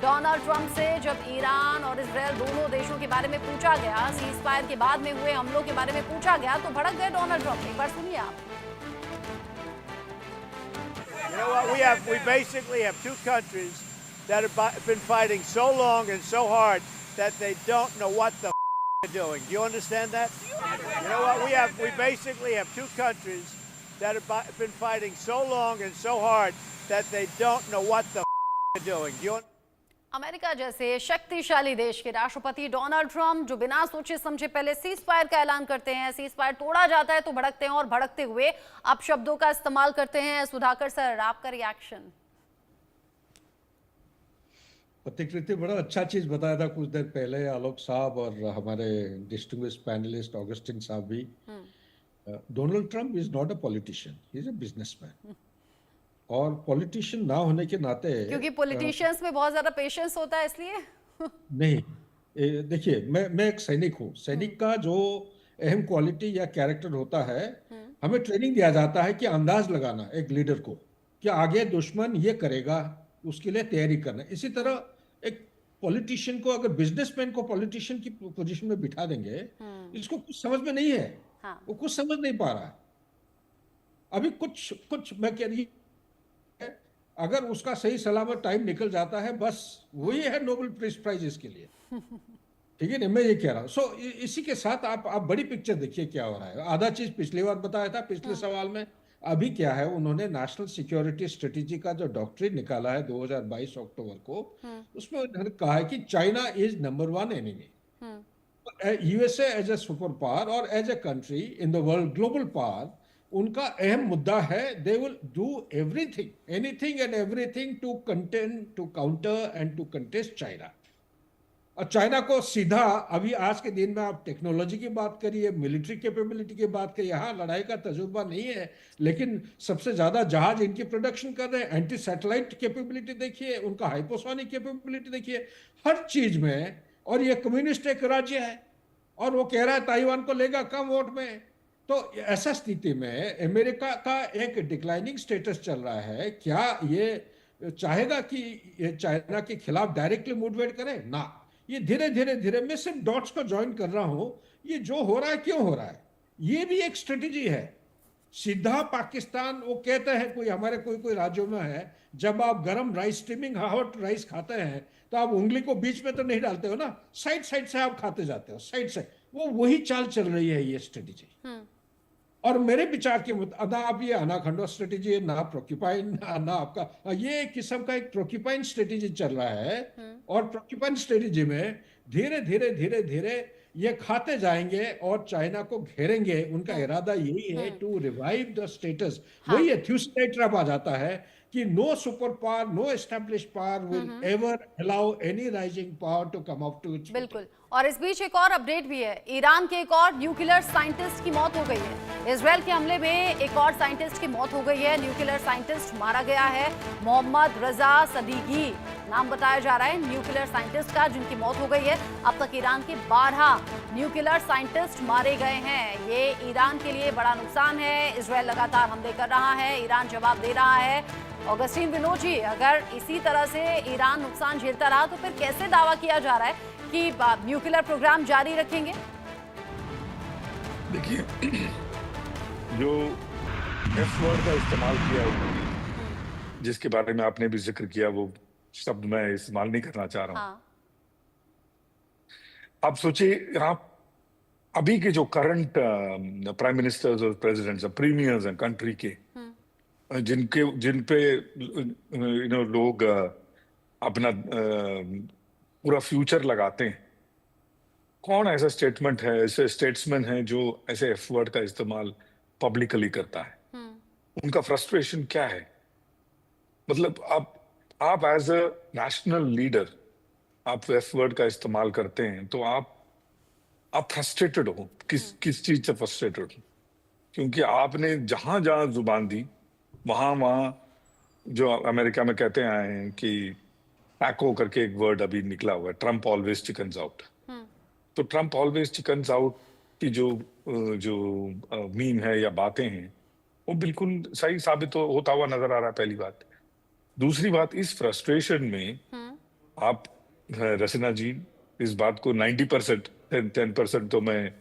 डोनाल्ड ट्रंप से जब ईरान और इजरायल दोनों देशों के बारे में पूछा गया, सीज फायर के बाद में हुए हमलों के बारे में पूछा गया, तो भड़क गए डोनाल्ड ट्रंप। एक बार सुनिए आप। You know what? We basically have two countries that have been fighting so long and so hard that they don't know what the they're doing. Do you understand that? You know what? We basically have two countries that have been fighting so long and so hard that they don't know what the they're doing. Do you America जैसे शक्तिशाली देश के राष्ट्रपति Donald Trump जो बिना सोचे समझे पहले सीज फायर का ऐलान करते हैं, सीज फायर तोड़ा जाता है तो भड़कते हैं और भड़कते हुए अब शब्दों का इस्तेमाल करते हैं। सुधाकर सर, आपका रिएक्शन? प्रतिकृति बड़ा अच्छा चीज बताया था कुछ देर पहले आलोक साहब और हमारे डिस्टिंग्विश्ड पैनलिस्ट ऑगस्टिन साहब भी। Donald Trump is not a politician, he is a businessman. और पॉलिटिशियन ना होने के नाते, क्योंकि पॉलिटिशियंस में बहुत ज्यादा पेशेंस होता है इसलिए नहीं, देखिए मैं एक सैनिक हूँ। सैनिक का जो अहम क्वालिटी या कैरेक्टर होता है, हमें ट्रेनिंग दिया जाता है कि अंदाज लगाना एक लीडर को कि आगे दुश्मन ये करेगा, उसके लिए तैयारी करना। इसी तरह एक पॉलिटिशियन को, अगर बिजनेसमैन को पॉलिटिशियन की पोजीशन में बिठा देंगे, इसको कुछ समझ में नहीं है। वो कुछ समझ नहीं पा रहा है अभी। कुछ मैं कह रही, अगर उसका सही सलामत टाइम निकल जाता है, बस वही है नोबेल पीस प्राइज इसके लिए। ठीक है ना, मैं ये कह रहा हूँ। सो इसी के साथ आप बड़ी पिक्चर देखिए क्या हो रहा है। आधा चीज पिछली बार बताया था, पिछले सवाल में। अभी क्या है, उन्होंने नेशनल सिक्योरिटी स्ट्रेटेजी का जो डॉक्ट्रिन निकाला है 2022 अक्टूबर को, उसमें उन्होंने कहा है कि China is number 1 enemy. USA as a super power और as a country in the world global power उनका अहम मुद्दा है they will do everything, anything and everything to contain, to counter and to contest China. और China को सीधा अभी आज के दिन में आप टेक्नोलॉजी की बात करिए, मिलिट्री कैपेबिलिटी की बात करिए, हाँ लड़ाई का तजुर्बा नहीं है लेकिन सबसे ज्यादा जहाज इनकी प्रोडक्शन कर रहे हैं, एंटी सैटेलाइट कैपेबिलिटी देखिए, उनका हाइपोसोनिक कैपेबिलिटी देखिए, हर चीज में। और ये कम्युनिस्ट एक राज्य है और वो कह रहा है ताइवान को लेगा कम वोट में। तो ऐसा स्थिति में अमेरिका का एक डिक्लाइनिंग स्टेटस चल रहा है, क्या ये चाहेगा कि ये चाइना के खिलाफ डायरेक्टली मूवमेंट करे? ना, ये धीरे धीरे धीरे, मैं सिर्फ डॉट्स को ज्वाइन कर रहा हूं, ये जो हो रहा है क्यों हो रहा है, ये भी एक स्ट्रेटेजी है। सीधा पाकिस्तान, वो कहते हैं कोई हमारे कोई कोई राज्यों में है, जब आप गरम राइस, स्टीमिंग हॉट राइस खाते हैं तो आप उंगली को बीच में तो नहीं डालते हो ना, साइड साइड से आप खाते जाते हो, साइड से। वो वही चाल चल रही है ये स्ट्रेटेजी। और मेरे विचार के मुताबिक ना आप ये अनाखंडो स्ट्रेटेजी है, ना प्रोक्यूपाइन, ना आपका ये किस्म का एक प्रोक्यूपाइन स्ट्रेटेजी चल रहा है। और प्रोक्यूपाइन स्ट्रेटेजी में धीरे धीरे धीरे धीरे ये खाते जाएंगे और चाइना को घेरेंगे। उनका इरादा यही है टू रिवाइव द स्टेटस। वही है थ्यूसिडाइड ट्रैप आ जाता है कि no super power, no established power will ever allow any rising power to come up to its. बिल्कुल। और इस बीच एक और अपडेट भी है, ईरान के एक और न्यूक्लियर साइंटिस्ट की मौत हो गई है। इजरायल के हमले में एक और साइंटिस्ट की मौत हो गई है, न्यूक्लियर साइंटिस्ट मारा गया है। मोहम्मद रजा सदीकी नाम बताया जा रहा है न्यूक्लियर साइंटिस्ट का, जिनकी मौत हो गई है। अब तक ईरान के 12 न्यूक्लियर साइंटिस्ट मारे गए हैं। ये ईरान के लिए बड़ा नुकसान है। इजरायल लगातार हमले कर रहा है, ईरान जवाब दे रहा है। ऑगस्टीन विनोद जी, अगर इसी तरह से ईरान नुकसान झेलता रहा तो फिर कैसे दावा किया जा रहा है कि न्यूक्लियर प्रोग्राम जारी रखेंगे? देखिए, जो एफ वर्ड का इस्तेमाल किया उन्होंने, जिसके बारे में आपने भी जिक्र किया, वो शब्द मैं इस्तेमाल नहीं करना चाह रहा हूं। आप सोचिए, आप अभी के जो करंट प्राइम मिनिस्टर्स और प्रेसिडेंट्स, प्रीमियर्स हैं कंट्री के, जिन पे लोग अपना पूरा फ्यूचर लगाते हैं, कौन ऐसा स्टेटमेंट है, ऐसे स्टेट्समैन है जो ऐसे एफ वर्ड का इस्तेमाल पब्लिकली करता है? उनका फ्रस्ट्रेशन क्या है? मतलब आप एज अ नेशनल लीडर आप एफ वर्ड का इस्तेमाल करते हैं तो आप फ्रस्ट्रेटेड हो। किस चीज से फ्रस्ट्रेटेड हो? क्योंकि आपने जहां जहां जुबान दी, वहां जो अमेरिका में कहते आए हैं कि टैको करके एक वर्ड अभी निकला हुआ है, ट्रम्प ऑलवेज चिकन्स आउट। तो ट्रम्प ऑलवेज चिकन्स आउट की जो मीम है या बातें हैं, वो बिल्कुल सही साबित होता हुआ नजर आ रहा है, पहली बात। दूसरी बात, इस फ्रस्ट्रेशन में आप रचना जी, इस बात को 90%, 10% तो मैं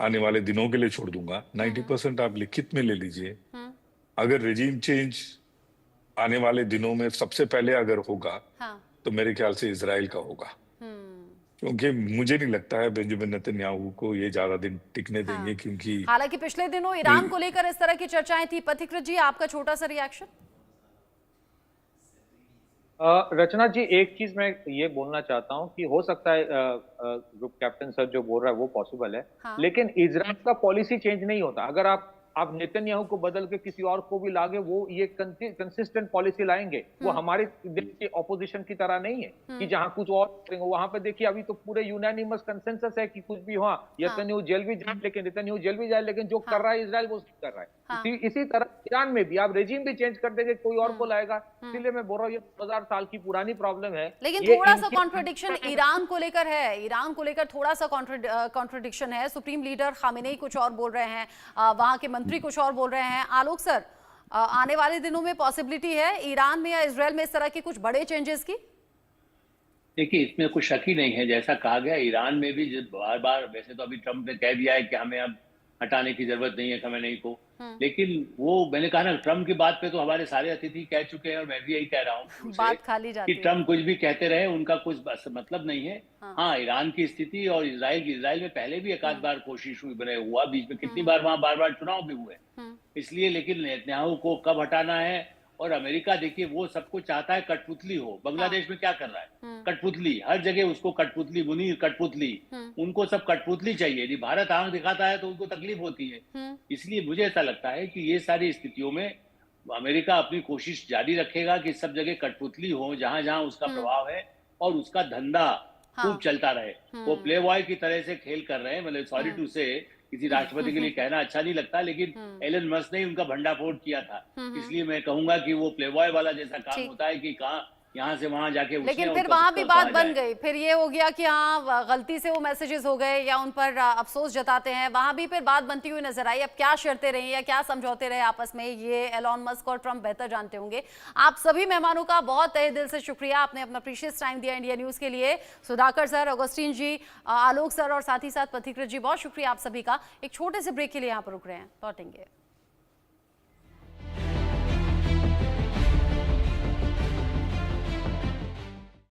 आने वाले दिनों के लिए छोड़ दूंगा, 90% आप लिखित में ले लीजिए। अगर रेजिम चेंज आने वाले दिनों में सबसे पहले अगर होगा, तो मेरे ख्याल से इजराइल का होगा। क्योंकि मुझे नहीं लगता है बेंजामिन नेतन्याहू को ये ज्यादा दिन टिकने देंगे, क्योंकि हालांकि पिछले दिनों ईरान को लेकर इस तरह की चर्चाएं थी। पथिकृत जी, आपका छोटा सा रिएक्शन। रचना जी, एक चीज मैं ये बोलना चाहता हूँ कि हो सकता है ग्रुप कैप्टन सर जो बोल रहा है वो पॉसिबल है, लेकिन इजराइल का पॉलिसी चेंज नहीं होता। अगर आप नेतन्याहू को बदल के किसी और को भी लागे, वो ये कंसिस्टेंट पॉलिसी लाएंगे। वो हमारे देश के ऑपोजिशन की तरह नहीं है कि जहां कुछ और करेंगे। वहां पे देखिए, अभी तो पूरे यूनानिमस कंसेंसस है कि कुछ भी हुआ, नेतन्याहू जेल भी जाए, लेकिन जो कर रहा है इजराइल वो कर रहा है। इसी तरह ईरान में भी आप रेजिम भी चेंज कर देंगे, कोई और को लाएगा। इसलिए मैं बोल रहा हूँ, ये 2000 साल की पुरानी प्रॉब्लम है। लेकिन थोड़ा सा कॉन्ट्रडिक्शन ईरान को लेकर है, ईरान को लेकर थोड़ा सा कॉन्ट्रडिक्शन है। सुप्रीम लीडर खामेनेई कुछ और बोल रहे हैं, वहां के मंत्री कुछ और बोल रहे हैं। आलोक सर, आने वाले दिनों में पॉसिबिलिटी है ईरान में या इजराइल में इस तरह के कुछ बड़े चेंजेस की? देखिए, इसमें कुछ शक ही नहीं है। जैसा कहा गया, ईरान में भी बार बार, वैसे तो अभी ट्रम्प ने कह दिया है कि हमें अब हटाने की जरूरत नहीं है खमेनेई को, लेकिन वो, मैंने कहा ना, ट्रम्प की बात पे तो हमारे सारे अतिथि कह चुके हैं और मैं भी यही कह रहा हूँ बात खाली जाती कि ट्रम्प कुछ भी कहते रहे, उनका कुछ मतलब नहीं है। हाँ, ईरान की स्थिति और इजराइल में पहले भी एक आध बार कोशिश हुआ, बीच में कितनी बार वहां बार बार चुनाव भी हुए, इसलिए। लेकिन नेतन्याहू को कब हटाना है और अमेरिका देखिए वो सबको चाहता है कठपुतली हो। बांग्लादेश में क्या कर रहा है, कठपुतली, हर जगह उसको कठपुतली, मुनीर कठपुतली, उनको सब कठपुतली चाहिए। यदि भारत आंख दिखाता है तो उनको तकलीफ होती है। इसलिए मुझे ऐसा लगता है कि ये सारी स्थितियों में अमेरिका अपनी कोशिश जारी रखेगा कि सब जगह कठपुतली हो, जहां जहां उसका प्रभाव है और उसका धंधा खूब चलता रहे। वो प्ले बॉय की तरह से खेल कर रहे हैं। मतलब सॉरी टू से किसी राष्ट्रपति के लिए कहना अच्छा नहीं लगता, लेकिन एलन मस्क ने उनका भंडाफोड़ किया था। इसलिए मैं कहूंगा कि वो प्ले बॉय वाला जैसा काम होता है कि कहाँ यहाँ से वहां जाके लेकिन फिर वहां भी बात बन गई। फिर ये हो गया कि हाँ गलती से वो मैसेजेस हो गए या उन पर अफसोस जताते हैं, वहां भी फिर बात बनती हुई नजर आई। अब क्या शर्तें रही या क्या समझौते रहे आपस में, ये एलन मस्क और ट्रंप बेहतर जानते होंगे। आप सभी मेहमानों का बहुत तहे दिल से शुक्रिया, आपने अपना प्रीशियस टाइम दिया इंडिया न्यूज के लिए। सुधाकर सर, अगस्टीन जी, आलोक सर और साथ ही साथ पथिकृत जी, बहुत शुक्रिया आप सभी का। एक छोटे से ब्रेक के लिए यहाँ पर रुक रहे हैं, लौटेंगे।